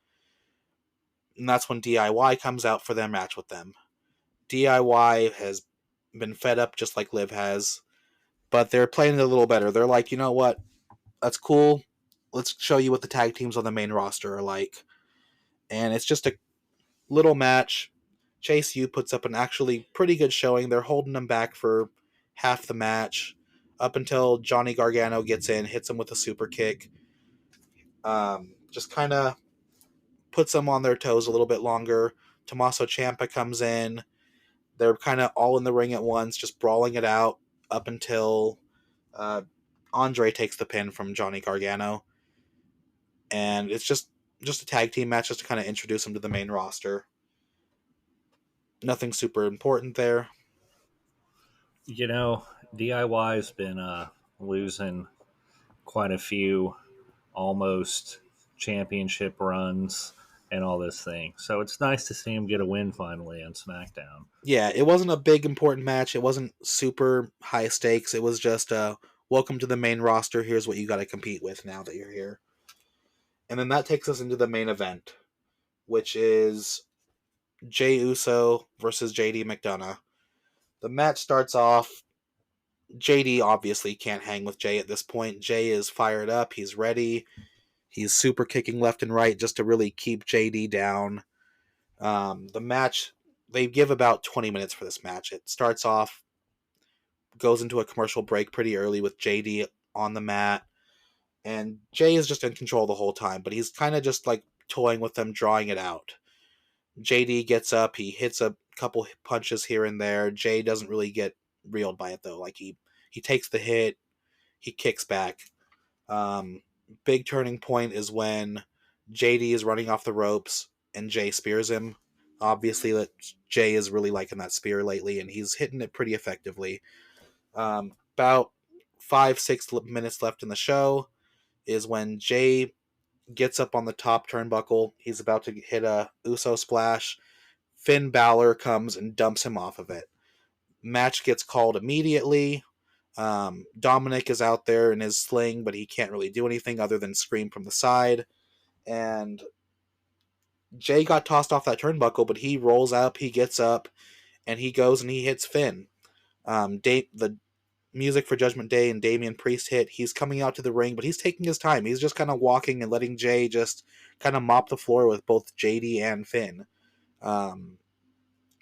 And that's when DIY comes out for their match with them. DIY has been fed up just like Liv has, but they're playing it a little better. They're like, you know what? That's cool. Let's show you what the tag teams on the main roster are like. And it's just a little match. Chase U puts up an actually pretty good showing. They're holding him back for half the match up until Johnny Gargano gets in, hits him with a super kick. Just kind of puts them on their toes a little bit longer. Tommaso Ciampa comes in. They're kind of all in the ring at once, just brawling it out up until Andre takes the pin from Johnny Gargano. And it's just a tag team match just to kind of introduce him to the main roster. Nothing super important there. You know, DIY's been losing quite a few almost championship runs and all this thing. So it's nice to see him get a win finally on SmackDown. Yeah, it wasn't a big important match. It wasn't super high stakes. It was just welcome to the main roster. Here's what you got to compete with now that you're here. And then that takes us into the main event, which is Jey Uso versus JD McDonough. The match starts off. JD obviously can't hang with Jey at this point. Jey is fired up. He's ready. He's super kicking left and right just to really keep JD down. The match, they give about 20 minutes for this match. It starts off, goes into a commercial break pretty early with JD on the mat. And Jey is just in control the whole time, but he's kind of just like toying with them, drawing it out. JD gets up, he hits a couple punches here and there. Jey doesn't really get reeled by it though. Like he takes the hit, he kicks back. Um, Big turning point is when JD is running off the ropes and Jey spears him. Obviously, that Jey is really liking that spear lately, and he's hitting it pretty effectively. About 5-6 minutes left in the show is when Jey gets up on the top turnbuckle. He's about to hit a Uso splash. Finn Balor comes and dumps him off of it. Match gets called immediately. Dominic is out there in his sling, but he can't really do anything other than scream from the side. And Jey got tossed off that turnbuckle, but he rolls up, he gets up, and he goes and he hits Finn. The music for Judgment Day and Damian Priest hit. He's coming out to the ring, but he's taking his time. He's just kind of walking and letting Jey just kind of mop the floor with both JD and Finn.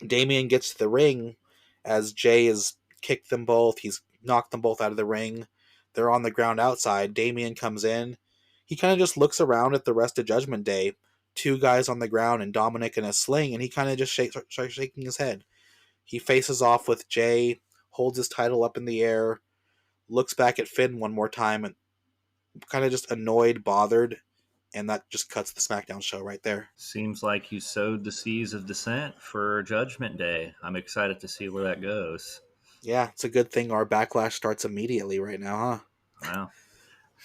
Damian gets to the ring as Jey has kicked them both. He's knocked them both out of the ring. They're on the ground outside. Damian comes in. He kind of just looks around at the rest of Judgment Day. Two guys on the ground and Dominic in a sling, and he kind of just starts shaking his head. He faces off with Jey, holds his title up in the air, looks back at Finn one more time, and kind of just annoyed, bothered, and that just cuts the SmackDown show right there. Seems like you sowed the seeds of dissent for Judgment Day. I'm excited to see where that goes. Yeah, it's a good thing our Backlash starts immediately right now, huh?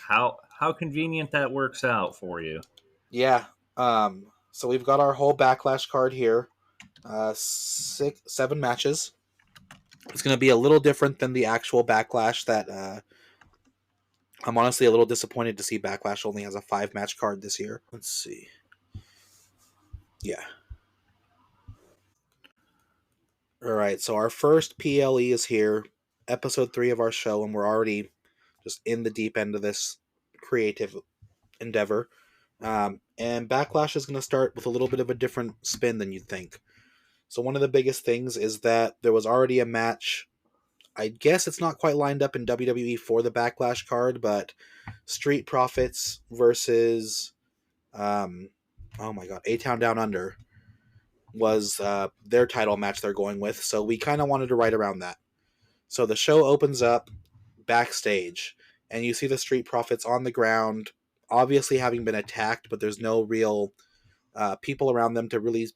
Wow. How convenient that works out for you. Yeah. So we've got our whole Backlash card here. 7 matches. It's going to be a little different than the actual Backlash that I'm honestly a little disappointed to see Backlash only has a 5-match card this year. Let's see. Yeah. All right, so our first PLE is here, episode 3 of our show, and we're already just in the deep end of this creative endeavor. And Backlash is going to start with a little bit of a different spin than you'd think. So one of the biggest things is that there was already a match. I guess it's not quite lined up in WWE for the Backlash card, but Street Profits versus, oh my god, A-Town Down Under was their title match they're going with. So we kind of wanted to write around that. So the show opens up backstage, and you see the Street Profits on the ground, obviously having been attacked, but there's no real people around them to really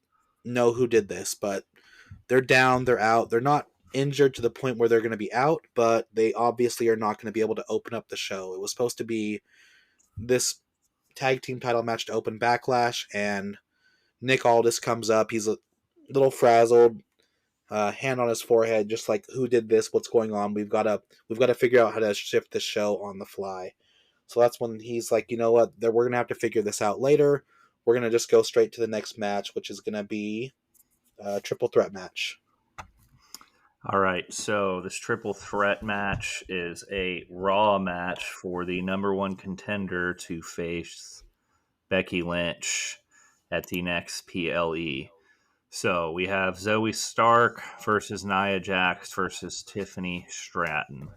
know who did this. But they're down, they're out, they're not injured to the point where they're going to be out, but they obviously are not going to be able to open up the show. It was supposed to be this tag team title match to open Backlash, and Nick Aldis comes up. He's a little frazzled, hand on his forehead, just like, who did this? What's going on? We've got to figure out how to shift the show on the fly. So that's when he's like, you know what? We're gonna have to figure this out later. We're gonna just go straight to the next match, which is gonna be a triple threat match. All right, so this triple threat match is a Raw match for the number one contender to face Becky Lynch at the next PLE. So we have Zoe Stark versus Nia Jax versus Tiffany Stratton.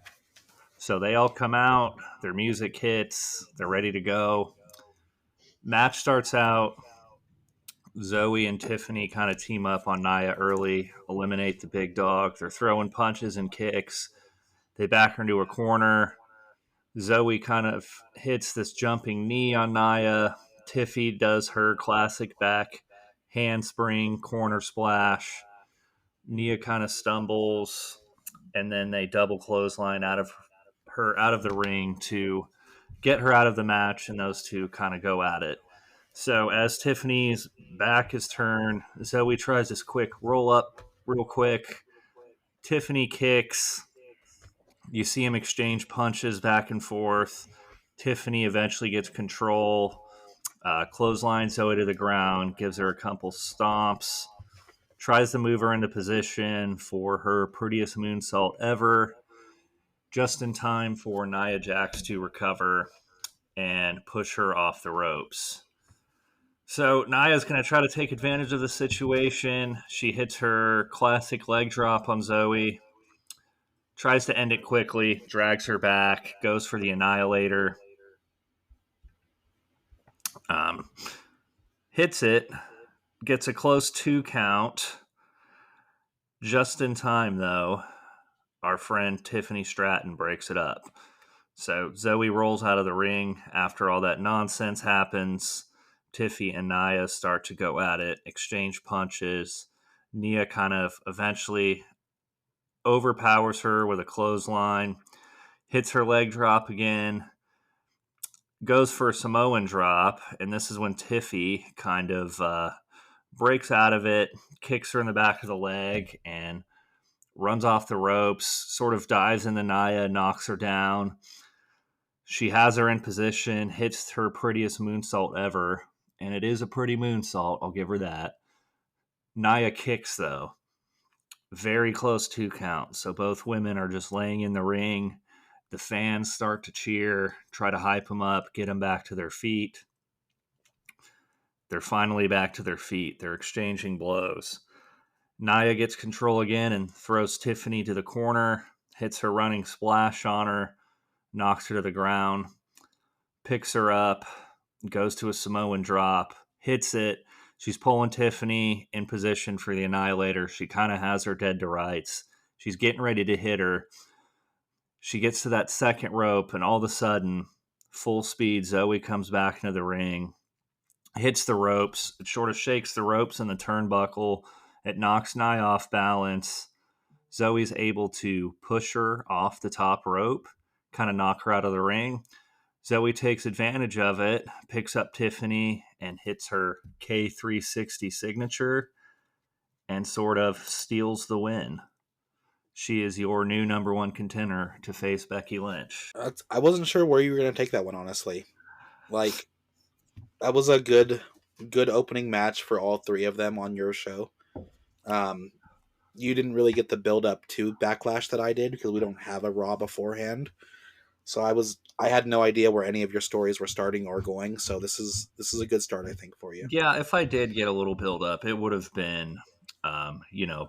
So they all come out, their music hits, they're ready to go. Match starts out. Zoe and Tiffany kind of team up on Nia early, eliminate the big dog. They're throwing punches and kicks. They back her into a corner. Zoe kind of hits this jumping knee on Nia. Tiffy does her classic back handspring corner splash. Nia kind of stumbles, and then they double clothesline out of the ring to get her out of the match, and those two kind of go at it. So as Tiffany's back is turned, Zoe tries this quick roll up real quick. Tiffany kicks. You see him exchange punches back and forth. Tiffany eventually gets control, clotheslines Zoe to the ground, gives her a couple stomps, tries to move her into position for her prettiest moonsault ever, just in time for Nia Jax to recover and push her off the ropes. So Nia's going to try to take advantage of the situation. She hits her classic leg drop on Zoe, tries to end it quickly, drags her back, goes for the Annihilator, um, hits it, gets a close 2 count. Just in time, though, our friend Tiffany Stratton breaks it up. So Zoe rolls out of the ring after all that nonsense happens. Tiffy and Nia start to go at it, exchange punches. Nia kind of eventually overpowers her with a clothesline, hits her leg drop again, goes for a Samoan drop, and this is when Tiffy kind of breaks out of it, kicks her in the back of the leg, and runs off the ropes, sort of dives into Nia, knocks her down. She has her in position, hits her prettiest moonsault ever, and it is a pretty moonsault, I'll give her that. Nia kicks, though. Very close 2 count, so both women are just laying in the ring. The fans start to cheer, try to hype them up, get them back to their feet. They're finally back to their feet. They're exchanging blows. Nia gets control again and throws Tiffany to the corner, hits her running splash on her, knocks her to the ground, picks her up, goes to a Samoan drop, hits it. She's pulling Tiffany in position for the Annihilator. She kind of has her dead to rights. She's getting ready to hit her. She gets to that second rope, and all of a sudden, full speed, Zoe comes back into the ring, hits the ropes. It sort of shakes the ropes in the turnbuckle. It knocks Nia off balance. Zoe's able to push her off the top rope, kind of knock her out of the ring. Zoe takes advantage of it, picks up Tiffany, and hits her K360 signature and sort of steals the win. She is your new number one contender to face Becky Lynch. I wasn't sure where you were going to take that one, honestly. Like, that was a good opening match for all three of them on your show. You didn't really get the build up to Backlash that I did because we don't have a Raw beforehand. So I had no idea where any of your stories were starting or going. So this is a good start, I think, for you. Yeah, if I did get a little build up, it would have been,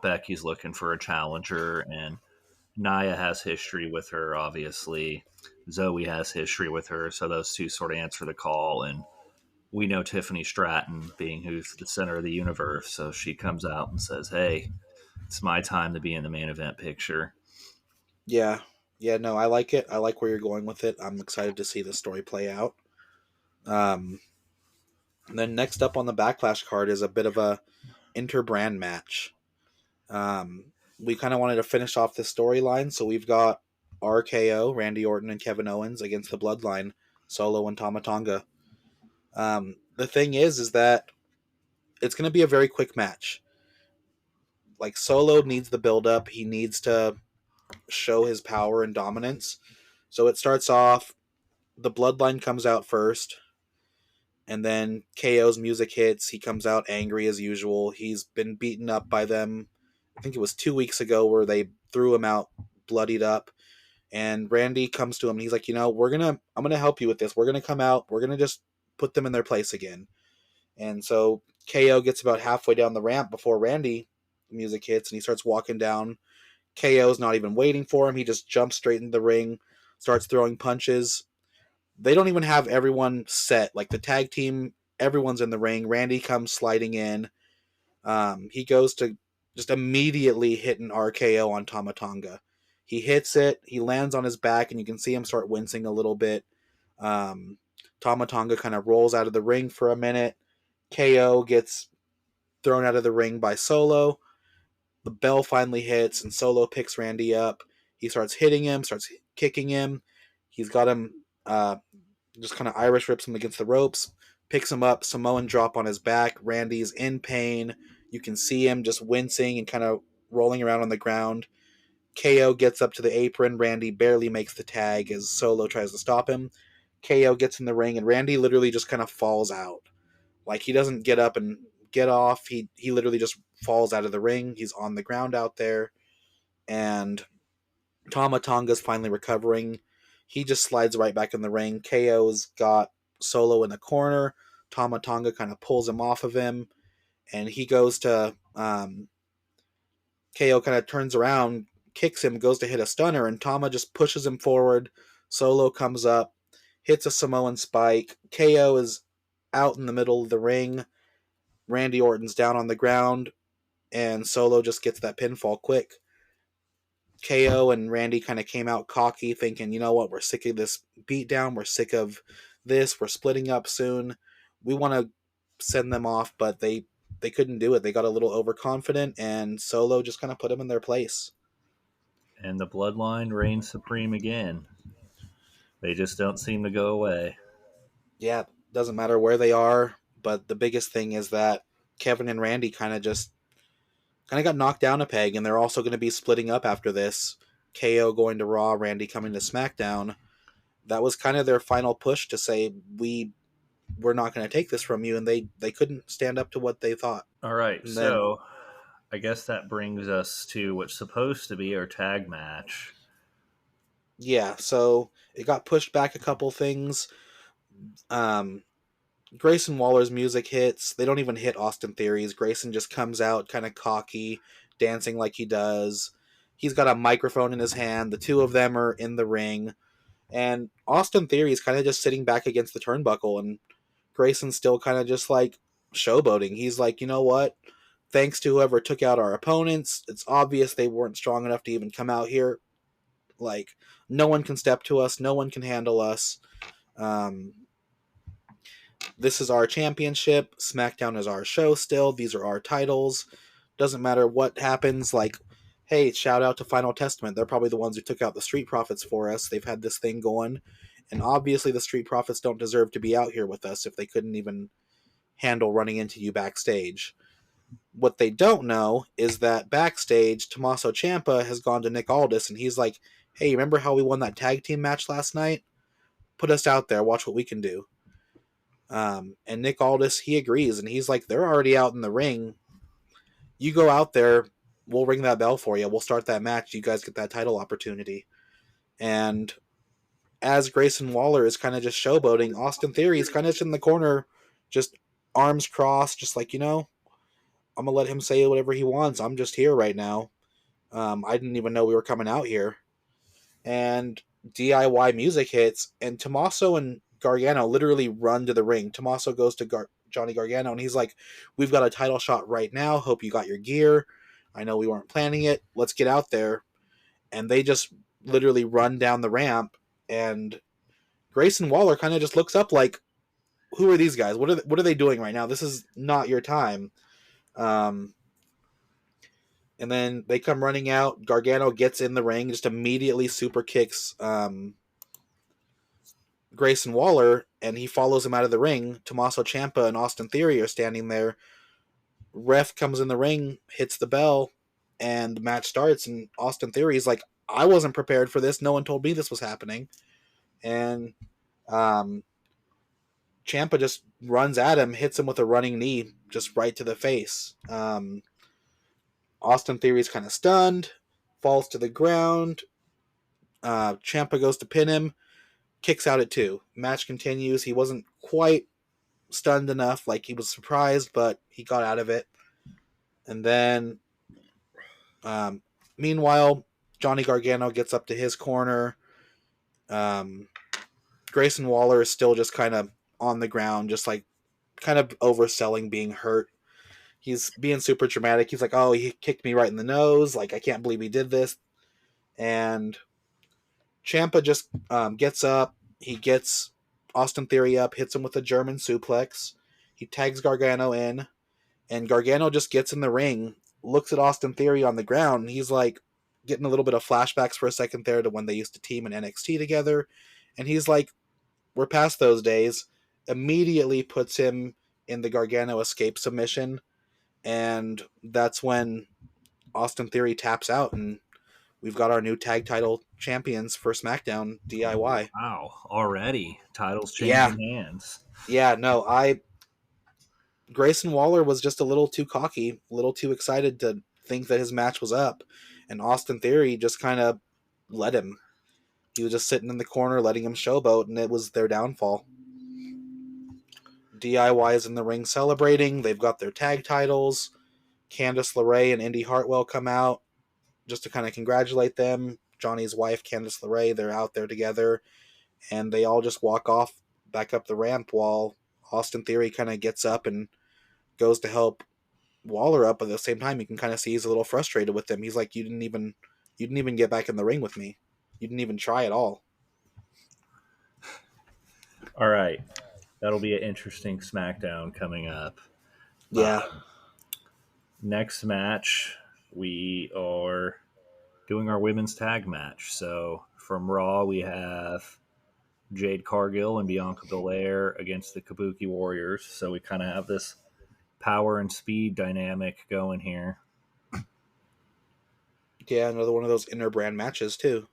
Becky's looking for a challenger, and Nia has history with her, obviously. Zoe has history with her, so those two sort of answer the call. And we know Tiffany Stratton being who's the center of the universe, so she comes out and says, "Hey, it's my time to be in the main event picture." Yeah. Yeah, no, I like it. I like where you're going with it. I'm excited to see the story play out. And then next up on the Backlash card is a bit of a interbrand match. We kind of wanted to finish off this storyline, so we've got RKO, Randy Orton, and Kevin Owens against the Bloodline, Solo and Tama Tonga. The thing is that it's going to be a very quick match. Like, Solo needs the build-up. He needs to show his power and dominance. So it starts off, the Bloodline comes out first, and then KO's music hits. He comes out angry as usual. He's been beaten up by them. I think it was 2 weeks ago where they threw him out bloodied up. And Randy comes to him and he's like, I'm gonna help you with this. We're gonna come out, we're gonna just put them in their place again. And so KO gets about halfway down the ramp before Randy music hits, and he starts walking down. KO's not even waiting for him. He just jumps straight into the ring, starts throwing punches. They don't even have everyone set. Like the tag team, everyone's in the ring. Randy comes sliding in. He goes to just immediately hit an RKO on Tama Tonga. He hits it. He lands on his back, and you can see him start wincing a little bit. Um, Tama Tonga kind of rolls out of the ring for a minute. KO gets thrown out of the ring by Solo. The bell finally hits, and Solo picks Randy up. He starts hitting him, starts kicking him. He's got him, just kind of Irish rips him against the ropes, picks him up, Samoan drop on his back. Randy's in pain. You can see him just wincing and kind of rolling around on the ground. KO gets up to the apron. Randy barely makes the tag as Solo tries to stop him. KO gets in the ring, and Randy literally just kind of falls out. Like, he doesn't get up and get off. He literally just falls out of the ring. He's on the ground out there. And Tama Tonga's finally recovering. He just slides right back in the ring. KO's got Solo in the corner. Tama Tonga kind of pulls him off of him. And he goes to... KO kind of turns around, kicks him, goes to hit a stunner, and Tama just pushes him forward. Solo comes up, hits a Samoan spike. KO is out in the middle of the ring. Randy Orton's down on the ground, and Solo just gets that pinfall quick. KO and Randy kind of came out cocky, thinking, you know what, we're sick of this beatdown, we're sick of this, we're splitting up soon. We want to send them off, but they couldn't do it. They got a little overconfident, and Solo just kind of put them in their place. And the bloodline reigns supreme again. They just don't seem to go away. Yeah, doesn't matter where they are, but the biggest thing is that Kevin and Randy kind of got knocked down a peg, and they're also going to be splitting up after this. KO going to Raw, Randy coming to SmackDown. That was kind of their final push to say we're not going to take this from you, and they couldn't stand up to what they thought. All right, And then so I guess that brings us to what's supposed to be our tag match. yeah, so it got pushed back a couple things. Um, Grayson Waller's music hits. They don't even hit Austin Theory's. Grayson just comes out kind of cocky, dancing like he does. He's got a microphone in his hand. The two of them are in the ring. And Austin Theory is kind of just sitting back against the turnbuckle. And Grayson's still kind of just like showboating. He's like, you know what? Thanks to whoever took out our opponents, it's obvious they weren't strong enough to even come out here. Like, no one can step to us. No one can handle us. This is our championship. SmackDown is our show still. These are our titles. Doesn't matter what happens. Like, hey, shout out to Final Testament. They're probably the ones who took out the Street Profits for us. They've had this thing going. And obviously the Street Profits don't deserve to be out here with us if they couldn't even handle running into you backstage. What they don't know is that backstage, Tommaso Ciampa has gone to Nick Aldis, and he's like, hey, remember how we won that tag team match last night? Put us out there. Watch what we can do. And Nick Aldis, he agrees, and he's like, they're already out in the ring. You go out there, we'll ring that bell for you. We'll start that match. You guys get that title opportunity. And as Grayson Waller is kind of just showboating, Austin Theory is kind of just in the corner, just arms crossed, just like, I'm going to let him say whatever he wants. I'm just here right now. I didn't even know we were coming out here. And DIY music hits, and Tommaso and Gargano literally run to the ring. Tommaso goes to Johnny Gargano, and he's like, we've got a title shot right now. Hope you got your gear. I know we weren't planning it. Let's get out there. And they just literally run down the ramp, and Grayson Waller kind of just looks up like, who are these guys? What are they doing right now? This is not your time. And then they come running out. Gargano gets in the ring, just immediately super kicks Grayson Waller, and he follows him out of the ring. Tommaso Ciampa and Austin Theory are standing there. Ref comes in the ring, hits the bell, and the match starts. And Austin Theory is like, I wasn't prepared for this. No one told me this was happening. And Ciampa just runs at him, hits him with a running knee, just right to the face. Austin Theory's kind of stunned, falls to the ground. Ciampa goes to pin him, kicks out at 2. Match continues. He wasn't quite stunned enough, like he was surprised, but he got out of it. And then, um, meanwhile, Johnny Gargano gets up to his corner. Um, Grayson Waller is still just kind of on the ground, just like kind of overselling being hurt. He's being super dramatic. He's like, "Oh, he kicked me right in the nose. Like, I can't believe he did this." And Ciampa just gets up. He gets Austin Theory up, hits him with a German suplex. He tags Gargano in, and Gargano just gets in the ring, looks at Austin Theory on the ground, and he's like getting a little bit of flashbacks for a second there to when they used to team in NXT together. And he's like, "We're past those days." Immediately puts him in the Gargano escape submission, and that's when Austin Theory taps out, and we've got our new tag title champions for SmackDown, DIY. Wow, already titles Yeah, changing hands. yeah, no, Grayson Waller was just a little too cocky, a little too excited to think that his match was up, and Austin Theory just kind of let him. He was just sitting in the corner letting him showboat, and it was their downfall. DIY is in the ring celebrating. They've got their tag titles. Candice LeRae and Indy Hartwell come out just to kind of congratulate them. Johnny's wife, Candice LeRae, they're out there together, and they all just walk off back up the ramp while Austin Theory kind of gets up and goes to help Waller up. But at the same time, you can kind of see he's a little frustrated with him. He's like, you didn't even get back in the ring with me. You didn't even try at all." All right, that'll be an interesting SmackDown coming up. Yeah. Next match, we are doing our women's tag match. So from Raw, we have Jade Cargill and Bianca Belair against the Kabuki Warriors. So we kind of have this power and speed dynamic going here. Yeah, another one of those inter-brand matches, too.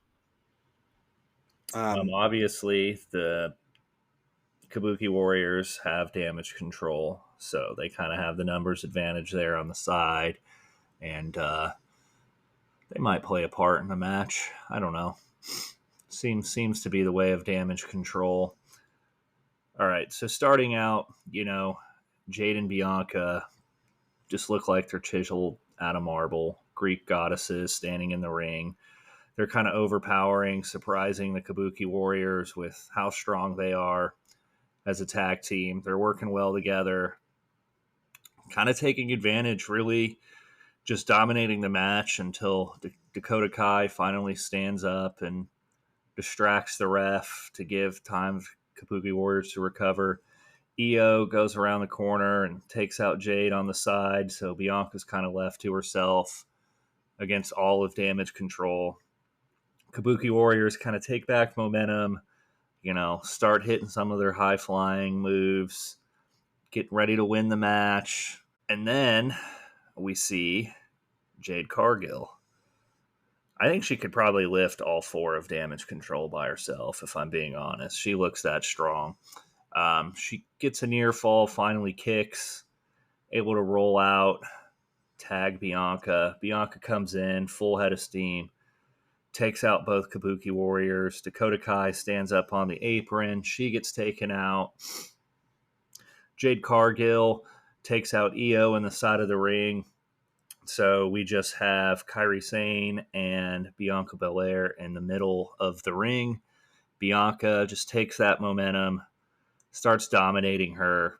Obviously, the Kabuki Warriors have damage control, so they kind of have the numbers advantage there on the side, and they might play a part in the match. I don't know. Seems to be the way of damage control. All right, so starting out, Jade and Bianca just look like they're chiseled out of marble. Greek goddesses standing in the ring. They're kind of overpowering, surprising the Kabuki Warriors with how strong they are as a tag team. They're working well together, kind of taking advantage, really just dominating the match until Dakota Kai finally stands up and distracts the ref to give time for Kabuki Warriors to recover. Io goes around the corner and takes out Jade on the side, so Bianca's kind of left to herself against all of damage control. Kabuki Warriors kind of take back momentum, start hitting some of their high flying moves, getting ready to win the match. And then we see Jade Cargill. I think she could probably lift all four of damage control by herself, if I'm being honest. She looks that strong. She gets a near fall, finally kicks, able to roll out, tag Bianca. Bianca comes in, full head of steam, takes out both Kabuki Warriors. Dakota Kai stands up on the apron. She gets taken out. Jade Cargill takes out Io in the side of the ring. So we just have Kairi Sane and Bianca Belair in the middle of the ring. Bianca just takes that momentum, starts dominating her,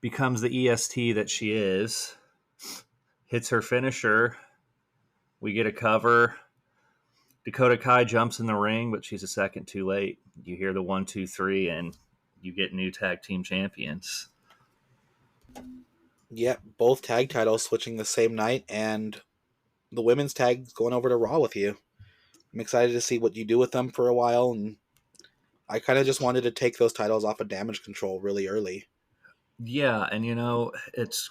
becomes the EST that she is, hits her finisher. We get a cover. Dakota Kai jumps in the ring, but she's a second too late. You hear the 1, 2, 3, and you get new tag team champions. Yep, both tag titles switching the same night, and the women's tag going over to Raw with you. I'm excited to see what you do with them for a while, and I kind of just wanted to take those titles off of damage control really early. Yeah, and it's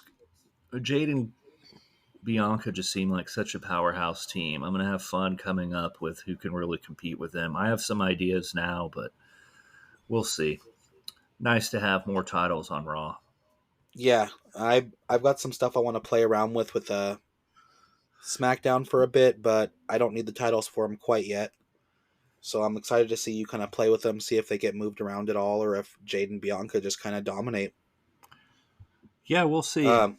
Jade and Bianca just seem like such a powerhouse team. I'm going to have fun coming up with who can really compete with them. I have some ideas now, but we'll see. Nice to have more titles on Raw. Yeah, I've got some stuff I want to play around with SmackDown for a bit, but I don't need the titles for them quite yet. So I'm excited to see you kind of play with them, see if they get moved around at all, or if Jade and Bianca just kind of dominate. Yeah, we'll see. Um,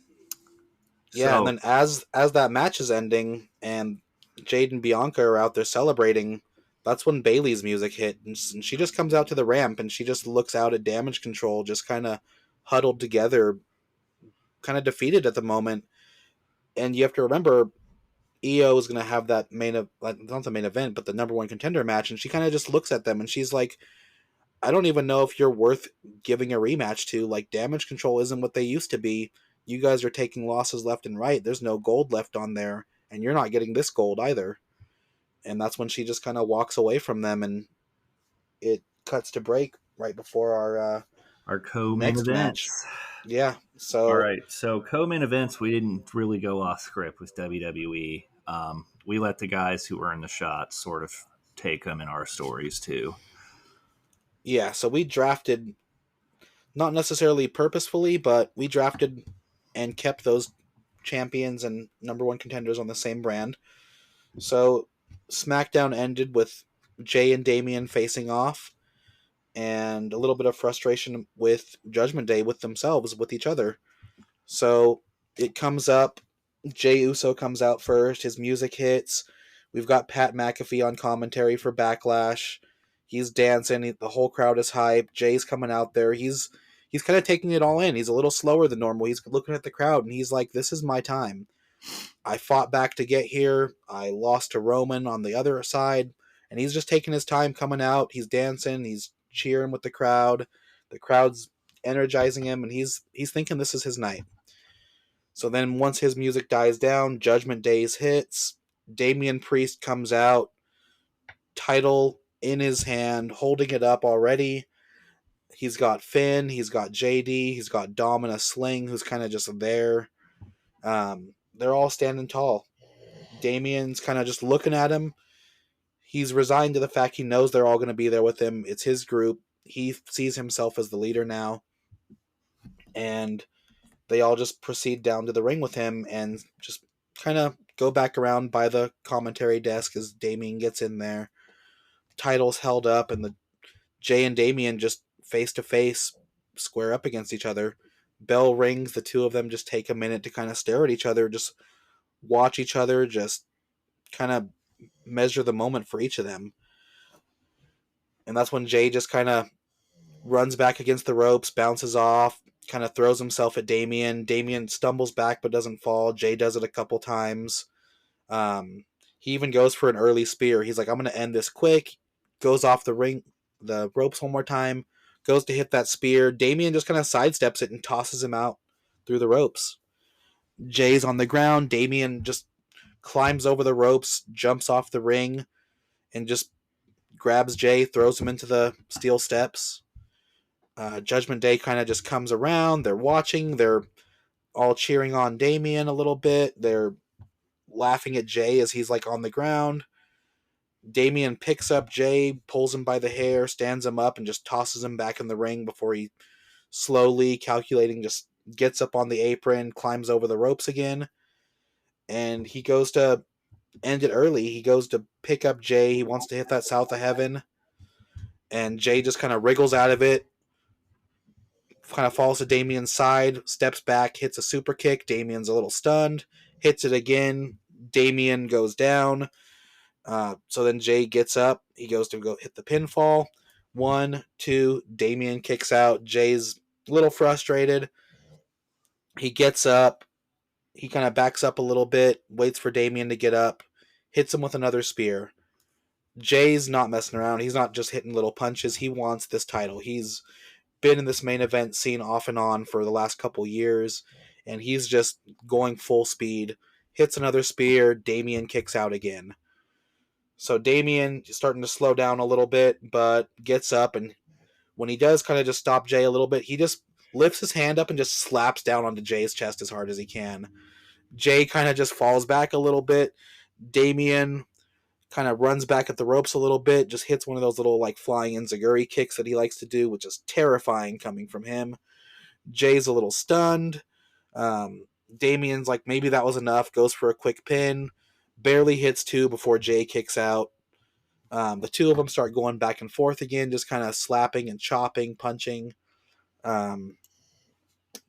yeah, and So then as that match is ending and Jade and Bianca are out there celebrating, that's when Bailey's music hit, and she just comes out to the ramp and she just looks out at Damage Control, just kind of huddled together, kind of defeated at the moment. And you have to remember, EO is going to have that not the main event, but the number one contender match, and she kind of just looks at them and she's like, I don't even know if you're worth giving a rematch to. Like, Damage Control isn't what they used to be. You guys are taking losses left and right. There's no gold left on there, and you're not getting this gold either. And that's when she just kind of walks away from them, and it cuts to break right before our co-main next match. events. Yeah, All so right, so co-main events, we didn't really go off script with WWE. We let the guys who earned the shots sort of take them in our stories too. yeah, so we drafted, not necessarily purposefully, but we drafted and kept those champions and number one contenders on the same brand. So SmackDown ended with Jay and Damian facing off, and a little bit of frustration with Judgment Day with themselves, with each other. So it comes up. Jay Uso comes out first. His music hits. We've got Pat McAfee on commentary for Backlash. He's dancing. The whole crowd is hyped. Jay's coming out there. He's kind of taking it all in. He's a little slower than normal. He's looking at the crowd and he's like, "This is my time. I fought back to get here. I lost to Roman on the other side." And he's just taking his time coming out. He's dancing. He's cheering with the crowd. The crowd's energizing him, and he's thinking this is his night. So then once his music dies down, Judgment Day's hits. Damian Priest comes out, title in his hand, holding it up already. He's got Finn, he's got JD, he's got Dom in a sling, who's kind of just there. They're all standing tall. Damian's kind of just looking at him. He's resigned to the fact he knows they're all going to be there with him. It's his group. He sees himself as the leader now. And they all just proceed down to the ring with him and just kind of go back around by the commentary desk as Damian gets in there. Titles held up, and the Jay and Damian just face to face square up against each other. Bell rings. The two of them just take a minute to kind of stare at each other, just watch each other, just kind of measure the moment for each of them. And that's when Jay just kind of runs back against the ropes, bounces off, kind of throws himself at Damian. Damian stumbles back but doesn't fall. Jay does it a couple times. He even goes for an early spear. He's like, I'm going to end this quick. Goes off the ropes one more time. Goes to hit that spear. Damian just kind of sidesteps it and tosses him out through the ropes. Jay's on the ground. Damian just climbs over the ropes, jumps off the ring, and just grabs Jay, throws him into the steel steps. Judgment Day kind of just comes around. They're watching. They're all cheering on Damian a little bit. They're laughing at Jay as he's like on the ground. Damian picks up Jay, pulls him by the hair, stands him up, and just tosses him back in the ring before he slowly, calculating, just gets up on the apron, climbs over the ropes again, and he goes to end it early. He goes to pick up Jay. He wants to hit that South of Heaven, and Jay just kind of wriggles out of it, kind of falls to Damian's side, steps back, hits a super kick. Damian's a little stunned, hits it again. Damian goes down. So then Jay gets up. He goes to go hit the pinfall. 1, 2. Damian kicks out. Jay's a little frustrated. He gets up. He kind of backs up a little bit, waits for Damian to get up, hits him with another spear. Jay's not messing around. He's not just hitting little punches. He wants this title. He's been in this main event scene off and on for the last couple years, and he's just going full speed. Hits another spear. Damian kicks out again. So Damian is starting to slow down a little bit, but gets up, and when he does kind of just stop Jay a little bit, he just lifts his hand up and just slaps down onto Jay's chest as hard as he can. Jay kind of just falls back a little bit. Damian kind of runs back at the ropes a little bit, just hits one of those little like flying enziguri kicks that he likes to do, which is terrifying coming from him. Jay's a little stunned. Damian's like, maybe that was enough, goes for a quick pin, barely hits 2 before Jay kicks out. The two of them start going back and forth again, just kind of slapping and chopping, punching. Um,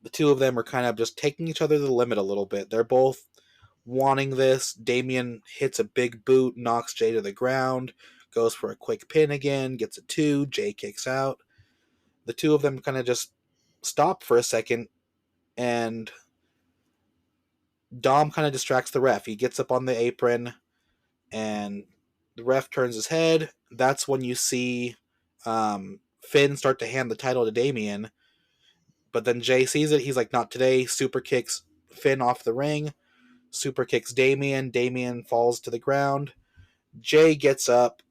the two of them are kind of just taking each other to the limit a little bit. They're both wanting this. Damien hits a big boot, knocks Jay to the ground, goes for a quick pin again, gets a 2. Jay kicks out. The two of them kind of just stop for a second, and Dom kind of distracts the ref. He gets up on the apron, and the ref turns his head. That's when you see Finn start to hand the title to Damien. But then Jay sees it. He's like, not today. Super kicks Finn off the ring. Super kicks Damien. Damien falls to the ground. Jay gets up.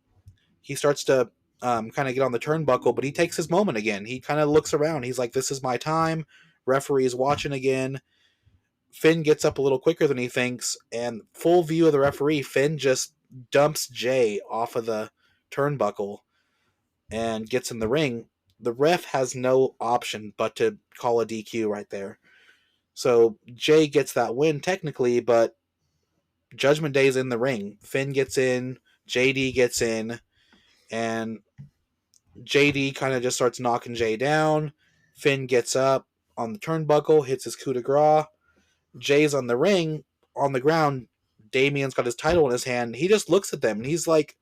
He starts to kind of get on the turnbuckle, but he takes his moment again. He kind of looks around. He's like, this is my time. Referee is watching again. Finn gets up a little quicker than he thinks, and full view of the referee, Finn just dumps Jay off of the turnbuckle and gets in the ring. The ref has no option but to call a DQ right there. So Jay gets that win technically, but Judgment Day's in the ring. Finn gets in, JD gets in, and JD kind of just starts knocking Jay down. Finn gets up on the turnbuckle, hits his coup de grace. Jay's on the ring, on the ground. Damien's got his title in his hand. He just looks at them and he's like,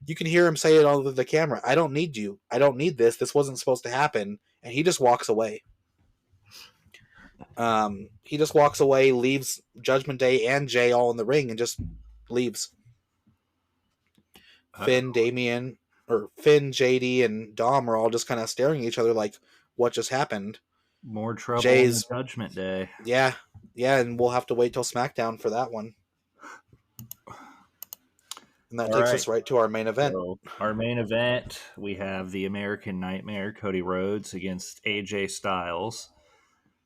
you can hear him say it over the camera. I don't need you. I don't need this. This wasn't supposed to happen. And he just walks away. He just walks away, leaves Judgment Day and Jay all in the ring, and just leaves. Finn, Damien, or Finn, JD, and Dom are all just kind of staring at each other like, what just happened? More trouble Jay's in Judgment Day. Yeah, and we'll have to wait till SmackDown for that one. And that takes us right to our main event. So our main event, we have the American Nightmare, Cody Rhodes, against AJ Styles.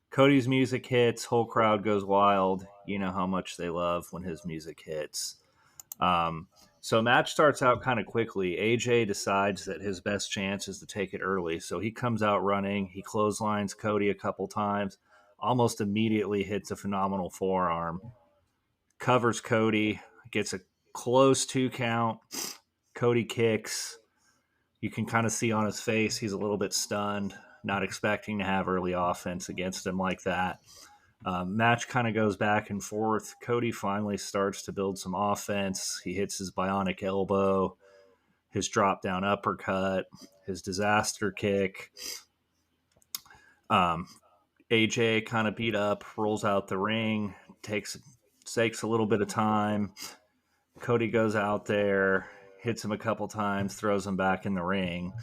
Cody's music hits, whole crowd goes wild. You know how much they love when his music hits. So match starts out kind of quickly. AJ decides that his best chance is to take it early. So he comes out running. He clotheslines Cody a couple times. Almost immediately hits a phenomenal forearm. Covers Cody. Gets a close 2 count. Cody kicks. You can kind of see on his face he's a little bit stunned, not expecting to have early offense against him like that. Match kind of goes back and forth. Cody finally starts to build some offense. He hits his bionic elbow, his drop down uppercut, his disaster kick. AJ kind of beat up, rolls out the ring, takes a little bit of time. Cody goes out there, hits him a couple times, throws him back in the ring.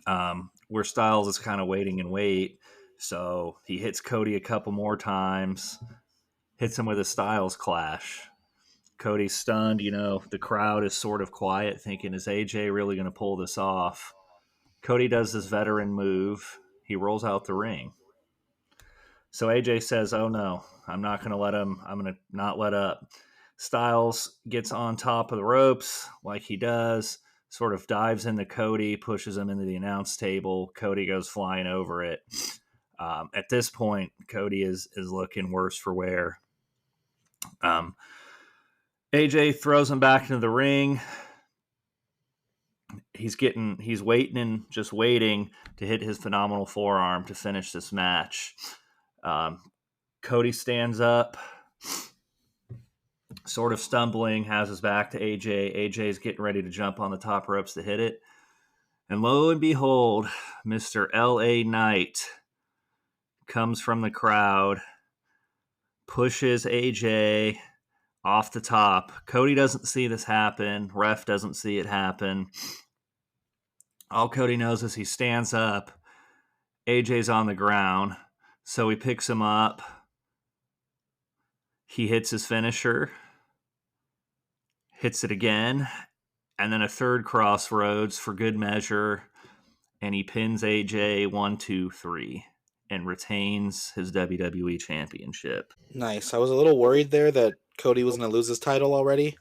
Where Styles is kind of waiting and wait. So he hits Cody a couple more times, hits him with a Styles clash. Cody's stunned. The crowd is sort of quiet, thinking, is AJ really going to pull this off? Cody does this veteran move. He rolls out the ring. So AJ says, oh no, I'm not going to let him. I'm going to not let up. Styles gets on top of the ropes like he does, sort of dives into Cody, pushes him into the announce table. Cody goes flying over it. At this point, Cody is looking worse for wear. AJ throws him back into the ring. He's waiting to hit his phenomenal forearm to finish this match. Cody stands up, sort of stumbling, has his back to AJ. AJ's getting ready to jump on the top ropes to hit it. And lo and behold, Mr. L.A. Knight comes from the crowd, pushes AJ off the top. Cody doesn't see this happen. Ref doesn't see it happen. All Cody knows is he stands up. AJ's on the ground. So he picks him up. He hits his finisher. Hits it again. And then a third crossroads for good measure. And he pins AJ 1, 2, 3 and retains his WWE Championship. Nice. I was a little worried there that Cody was going to lose his title already.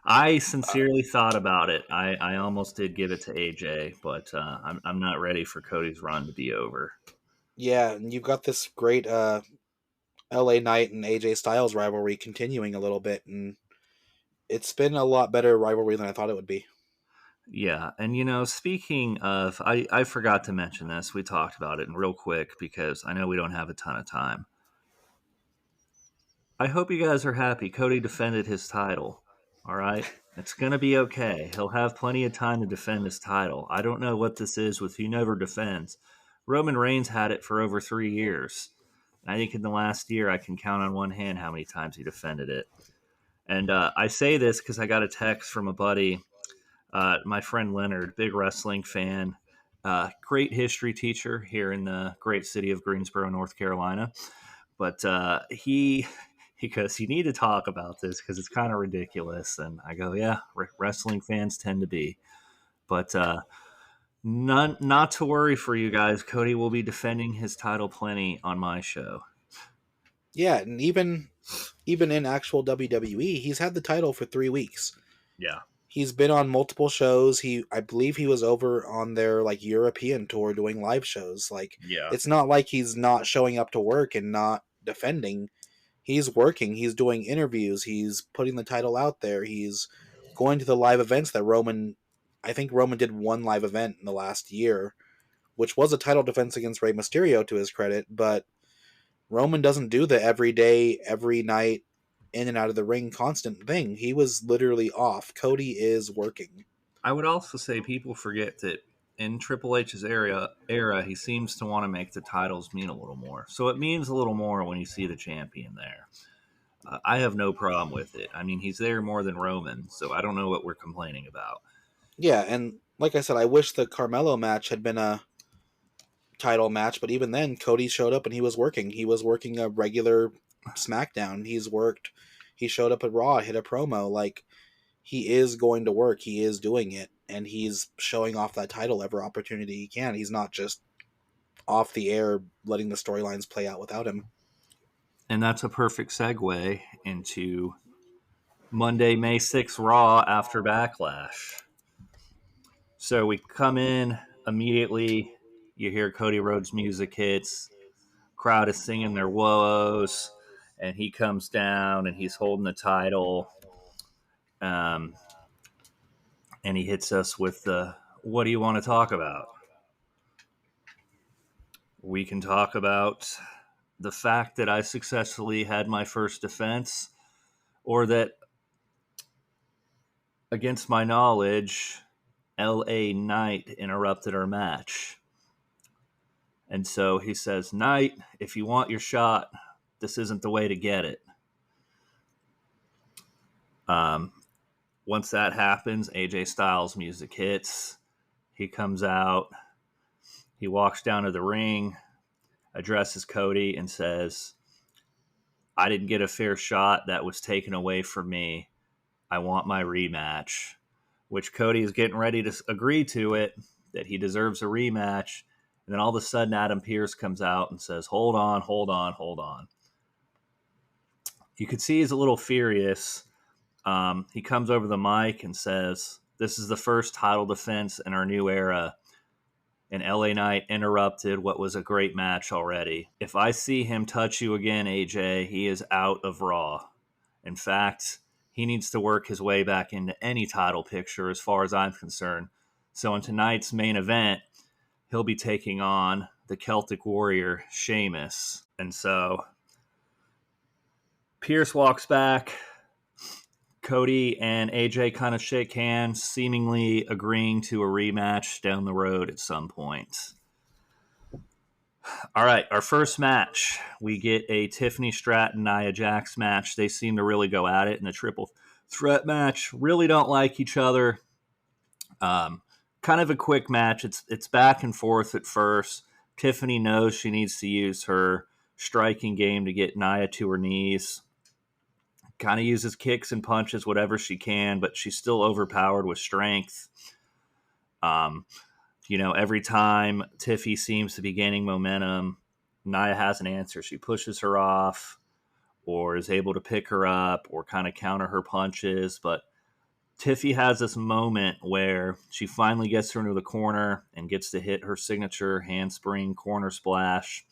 I sincerely thought about it. I almost did give it to AJ, but I'm not ready for Cody's run to be over. Yeah, and you've got this great LA Knight and AJ Styles rivalry continuing a little bit, and It's been a lot better rivalry than I thought it would be. Yeah, and speaking of, I forgot to mention this. We talked about it, and real quick because I know we don't have a ton of time. I hope you guys are happy. Cody defended his title. All right, it's gonna be okay. He'll have plenty of time to defend his title. I don't know what this is with who never defends. Roman Reigns had it for over 3 years. I think in the last year, I can count on one hand how many times he defended it. And I say this because I got a text from a buddy, my friend Leonard, big wrestling fan, great history teacher here in the great city of Greensboro, North Carolina. But he goes, you need to talk about this because it's kind of ridiculous. And I go, yeah, wrestling fans tend to be. But not to worry for you guys. Cody will be defending his title plenty on my show. Yeah, and even in actual WWE, he's had the title for 3 weeks. Yeah. He's been on multiple shows. I believe he was over on their like European tour doing live shows. Like Yeah. it's not like he's not showing up to work and not defending. He's working. He's doing interviews. He's putting the title out there. He's going to the live events that Roman. I think Roman did one live event in the last year, which was a title defense against Rey Mysterio to his credit. But Roman doesn't do the every day, every night, in and out of the ring constant thing. He was literally off. Cody is working. I would also say people forget that in Triple H's era, he seems to want to make the titles mean a little more. So it means a little more when you see the champion there. I have no problem with it. I mean, he's there more than Roman, so I don't know what we're complaining about. Yeah, and like I said, I wish the Carmelo match had been a title match, but even then, Cody showed up and he was working. He was working a regular SmackDown. He showed up at Raw, hit a promo. Like, he is going to work. He is doing it, and he's showing off that title every opportunity he can. He's not just off the air letting the storylines play out without him. And that's a perfect segue into Monday, May 6th Raw after Backlash. So we come in immediately. You hear Cody Rhodes' music hits. Crowd is singing their woes. And he comes down and he's holding the title. Um, and he hits us with the, what do you want to talk about? We can talk about the fact that I successfully had my first defense, or that, against my knowledge, LA Knight interrupted our match. And so he says, Knight, if you want your shot, this isn't the way to get it. Once that happens, AJ Styles' music hits. He comes out. He walks down to the ring, addresses Cody, and says, I didn't get a fair shot. That was taken away from me. I want my rematch. Which Cody is getting ready to agree to it, that he deserves a rematch. And then all of a sudden, Adam Pearce comes out and says, hold on, hold on, hold on. You could see he's a little furious. He comes over the mic and says, this is the first title defense in our new era. And LA Knight interrupted what was a great match already. If I see him touch you again, AJ, he is out of Raw. In fact, he needs to work his way back into any title picture as far as I'm concerned. So in tonight's main event, he'll be taking on the Celtic Warrior, Sheamus. And so Pierce walks back. Cody and AJ kind of shake hands, seemingly agreeing to a rematch down the road at some point. All right, our first match. We get a Tiffany Stratton, Nia Jax match. They seem to really go at it in a triple threat match. Really don't like each other. Kind of a quick match. It's back and forth at first. Tiffany knows she needs to use her striking game to get Nia to her knees. Kind of uses kicks and punches, whatever she can, but she's still overpowered with strength. Every time Tiffy seems to be gaining momentum, Nia has an answer. She pushes her off or is able to pick her up or kind of counter her punches. But Tiffy has this moment where she finally gets her into the corner and gets to hit her signature handspring corner splash.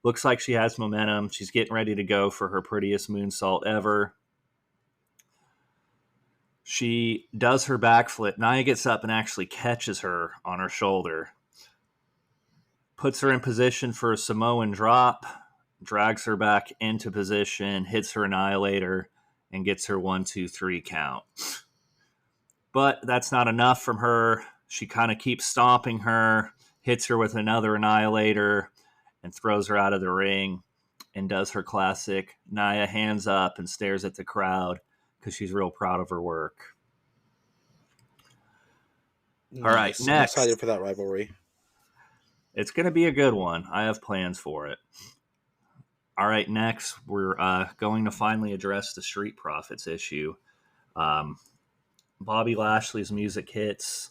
Looks like she has momentum. She's getting ready to go for her prettiest moonsault ever. She does her backflip. Nia gets up and actually catches her on her shoulder. Puts her in position for a Samoan drop. Drags her back into position. Hits her Annihilator. And gets her 1-2-3 count. But that's not enough from her. She kind of keeps stomping her. Hits her with another Annihilator. And throws her out of the ring. And does her classic Nia hands up and stares at the crowd. Because she's real proud of her work. Nice. All right, I'm next. excited for that rivalry. It's going to be a good one. I have plans for it. All right, next, we're going to finally address the Street Profits issue. Bobby Lashley's music hits.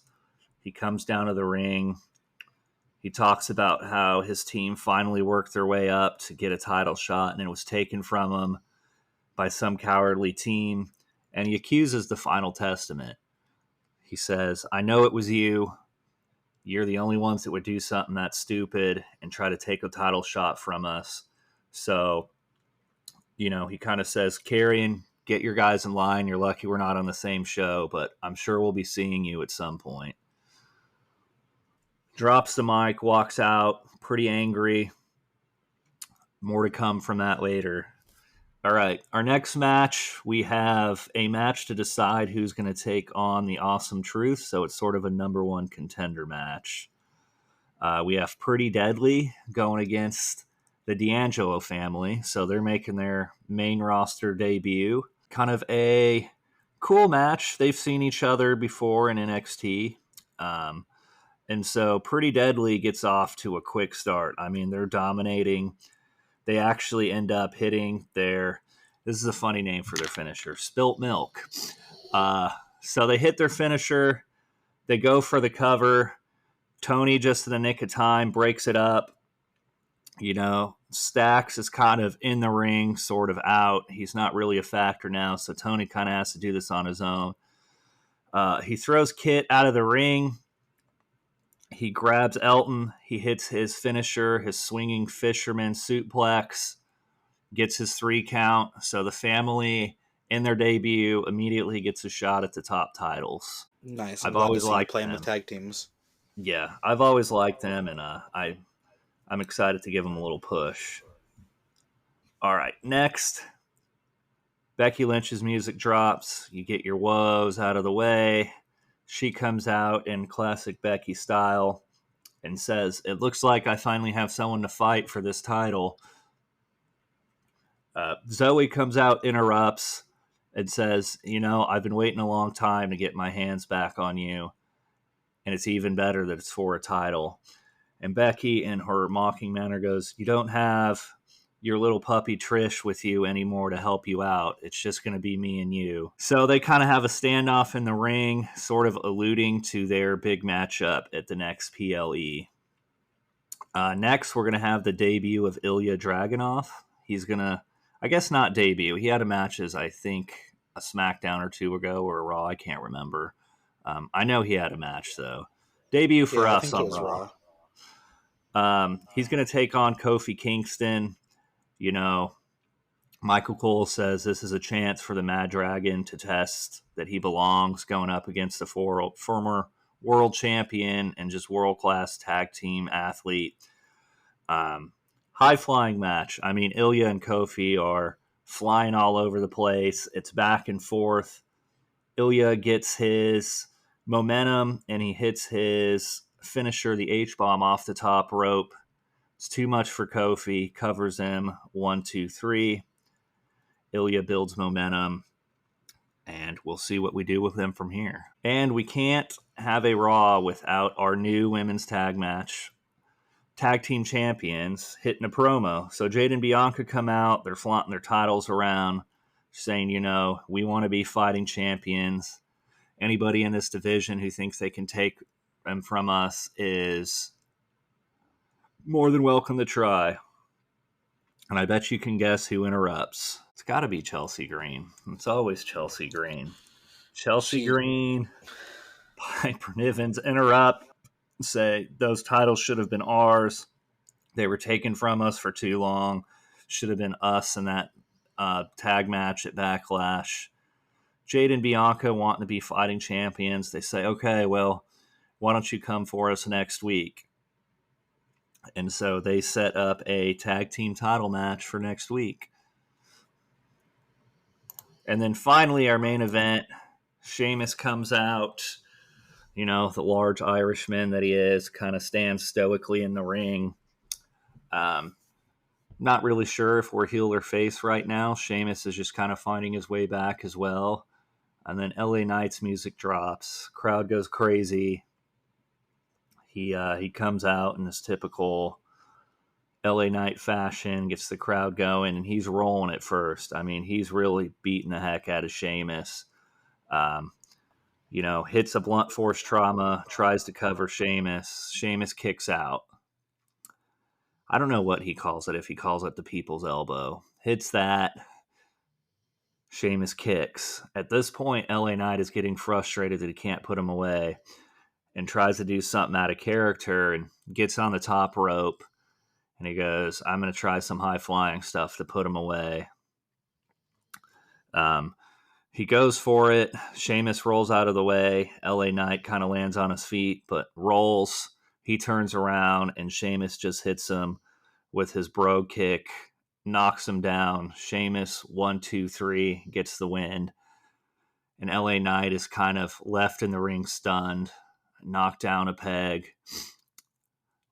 He comes down to the ring. He talks about how his team finally worked their way up to get a title shot, and it was taken from him by some cowardly team. And he accuses the Final Testament. He says, I know it was you. You're the only ones that would do something that stupid and try to take a title shot from us. So, he kind of says, Karrion, get your guys in line. You're lucky we're not on the same show, but I'm sure we'll be seeing you at some point. Drops the mic, walks out, pretty angry. More to come from that later. All right, our next match, we have a match to decide who's going to take on the Awesome Truth, so it's sort of a number one contender match. We have Pretty Deadly going against the D'Angelo family, so they're making their main roster debut. Kind of a cool match. They've seen each other before in NXT, and so Pretty Deadly gets off to a quick start. I mean, they're dominating. They actually end up hitting this is a funny name for their finisher, Spilt Milk. So they hit their finisher. They go for the cover. Tony, just in the nick of time, breaks it up. Stacks is kind of in the ring, sort of out. He's not really a factor now, so Tony kind of has to do this on his own. He throws Kit out of the ring. He grabs Elton. He hits his finisher, his swinging fisherman suplex, gets his 3 count. So the family, in their debut, immediately gets a shot at the top titles. Nice. I've always liked playing them. with tag teams. Yeah, I've always liked them, and I'm excited to give them a little push. All right, next, Becky Lynch's music drops. You get your woes out of the way. She comes out in classic Becky style and says, it looks like I finally have someone to fight for this title. Zoe comes out, interrupts, and says, I've been waiting a long time to get my hands back on you, and it's even better that it's for a title. And Becky, in her mocking manner, goes, you don't have your little puppy Trish with you anymore to help you out. It's just going to be me and you. So they kind of have a standoff in the ring, sort of alluding to their big matchup at the next PLE. Next, we're going to have the debut of Ilya Dragunov. He's going to, I guess not debut. He had a match as, I think, a Smackdown or 2 ago or a Raw. I can't remember. I know he had a match, though. Debut for us on Raw. He's going to take on Kofi Kingston. Michael Cole says this is a chance for the Mad Dragon to test that he belongs going up against the former world champion and just world-class tag team athlete. High-flying match. I mean, Ilya and Kofi are flying all over the place. It's back and forth. Ilya gets his momentum, and he hits his finisher, the H-bomb, off the top rope. It's too much for Kofi. Covers him. 1, 2, 3. Ilya builds momentum, and we'll see what we do with them from here. And we can't have a Raw without our new women's tag match. Tag team champions hitting a promo. So Jade and Bianca come out. They're flaunting their titles around, saying, we want to be fighting champions. Anybody in this division who thinks they can take them from us is more than welcome to try. And I bet you can guess who interrupts. It's got to be Chelsea Green. It's always Chelsea Green. Chelsea Green, Piper Nivens interrupt, say those titles should have been ours. They were taken from us for too long. Should have been us in that tag match at Backlash. Jade and Bianca wanting to be fighting champions. They say, okay, well, why don't you come for us next week? And so they set up a tag team title match for next week. And then finally, our main event, Sheamus comes out, the large Irishman that he is, kind of stands stoically in the ring. Not really sure if we're heel or face right now. Sheamus is just kind of finding his way back as well. And then LA Knight's music drops. Crowd goes crazy. He comes out in his typical LA Knight fashion, gets the crowd going, and he's rolling at first. I mean, he's really beating the heck out of Sheamus. Um, hits a blunt force trauma, tries to cover Sheamus. Sheamus kicks out. I don't know what he calls it, if he calls it the people's elbow. Hits that. Sheamus kicks. At this point, LA Knight is getting frustrated that he can't put him away and tries to do something out of character and gets on the top rope. And he goes, I'm going to try some high flying stuff to put him away. He goes for it. Sheamus rolls out of the way. LA Knight kind of lands on his feet, but rolls. He turns around, and Sheamus just hits him with his brogue kick, knocks him down. Sheamus, 1, 2, 3, gets the win. And LA Knight is kind of left in the ring stunned, knocked down a peg,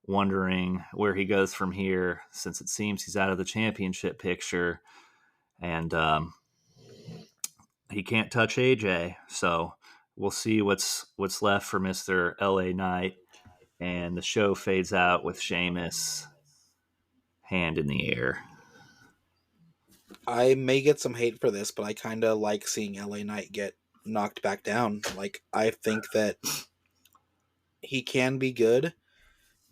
wondering where he goes from here, since it seems he's out of the championship picture. And he can't touch AJ, so we'll see what's left for Mr. LA Knight. And the show fades out with Sheamus hand in the air. I may get some hate for this, but I kind of like seeing LA Knight get knocked back down. Like, I think that he can be good,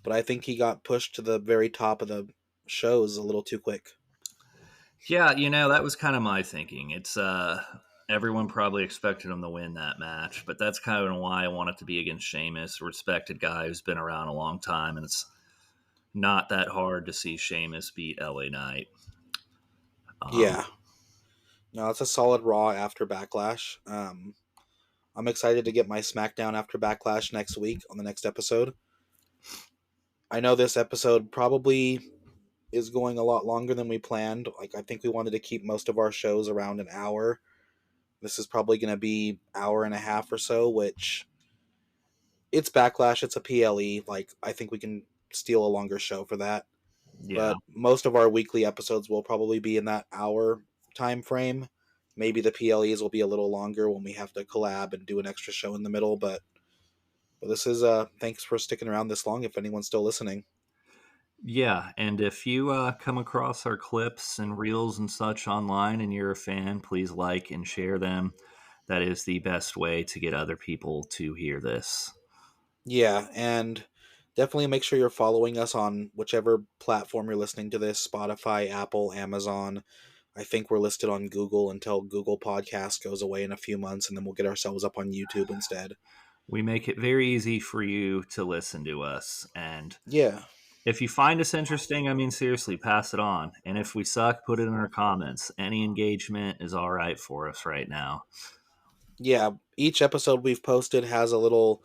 but I think he got pushed to the very top of the shows a little too quick. Yeah, that was kind of my thinking. It's everyone probably expected him to win that match, but that's kind of why I want it to be against Sheamus, a respected guy who's been around a long time, and it's not that hard to see Sheamus beat LA Knight. Yeah. No, it's a solid Raw after Backlash. I'm excited to get my Smackdown after Backlash next week on the next episode. I know this episode probably is going a lot longer than we planned. Like, I think we wanted to keep most of our shows around an hour. This is probably going to be hour and a half or so, which it's Backlash. It's a PLE. Like, I think we can steal a longer show for that. Yeah. But most of our weekly episodes will probably be in that hour time frame. Maybe the PLEs will be a little longer when we have to collab and do an extra show in the middle. But this is thanks for sticking around this long. If anyone's still listening. Yeah, and if you come across our clips and reels and such online and you're a fan, please like and share them. That is the best way to get other people to hear this. Yeah, and definitely make sure you're following us on whichever platform you're listening to this: Spotify, Apple, Amazon. I think we're listed on Google until Google Podcast goes away in a few months, and then we'll get ourselves up on YouTube instead. We make it very easy for you to listen to us. And Yeah. if you find us interesting, I mean, seriously, pass it on. And if we suck, put it in our comments. Any engagement is all right for us right now. Yeah, each episode we've posted has a little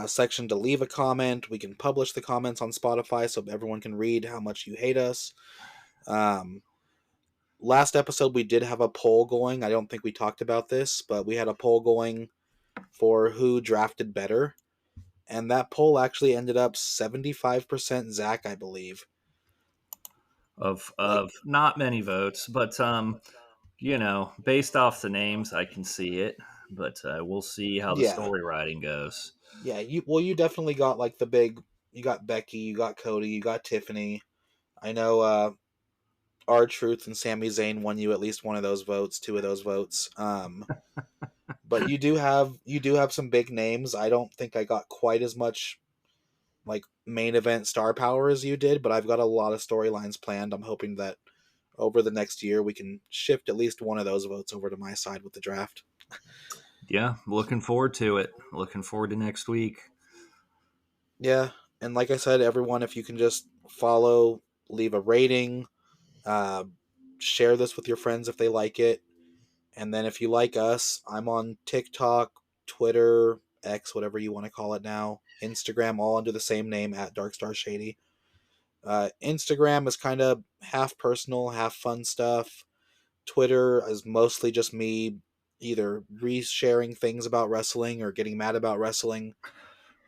section to leave a comment. We can publish the comments on Spotify so everyone can read how much you hate us. Last episode we did have a poll going. I don't think we talked about this, but we had a poll going for who drafted better. And that poll actually ended up 75% Zach, I believe. Of not many votes, but based off the names, I can see it. But we'll see how the Yeah. story writing goes. Yeah, you definitely got like the big. You got Becky, you got Cody, you got Tiffany. I know R-Truth and Sami Zayn won you at least one of those votes, two of those votes. But you do have some big names. I don't think I got quite as much like main event star power as you did, but I've got a lot of storylines planned. I'm hoping that over the next year we can shift at least one of those votes over to my side with the draft. Yeah, looking forward to it. Looking forward to next week. Yeah, and like I said, everyone, if you can just follow, leave a rating, uh, share this with your friends if they like it. And then if you like us, I'm on TikTok, Twitter, X, whatever you want to call it now, Instagram, all under the same name at Darkstar Shady. Instagram is kind of half personal, half fun stuff. Twitter is mostly just me either re-sharing things about wrestling or getting mad about wrestling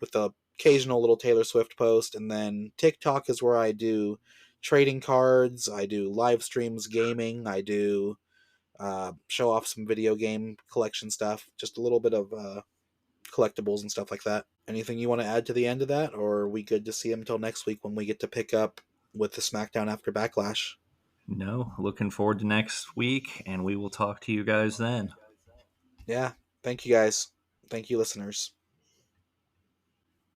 with the occasional little Taylor Swift post. And then TikTok is where I do trading cards, I do live streams, gaming, I do show off some video game collection stuff, just a little bit of collectibles and stuff like that. Anything you want to add to the end of that, or are we good to see him until next week when we get to pick up with the Smackdown after Backlash? No, looking forward to next week, and we will talk to you guys then. Yeah. Thank you guys. Thank you, listeners.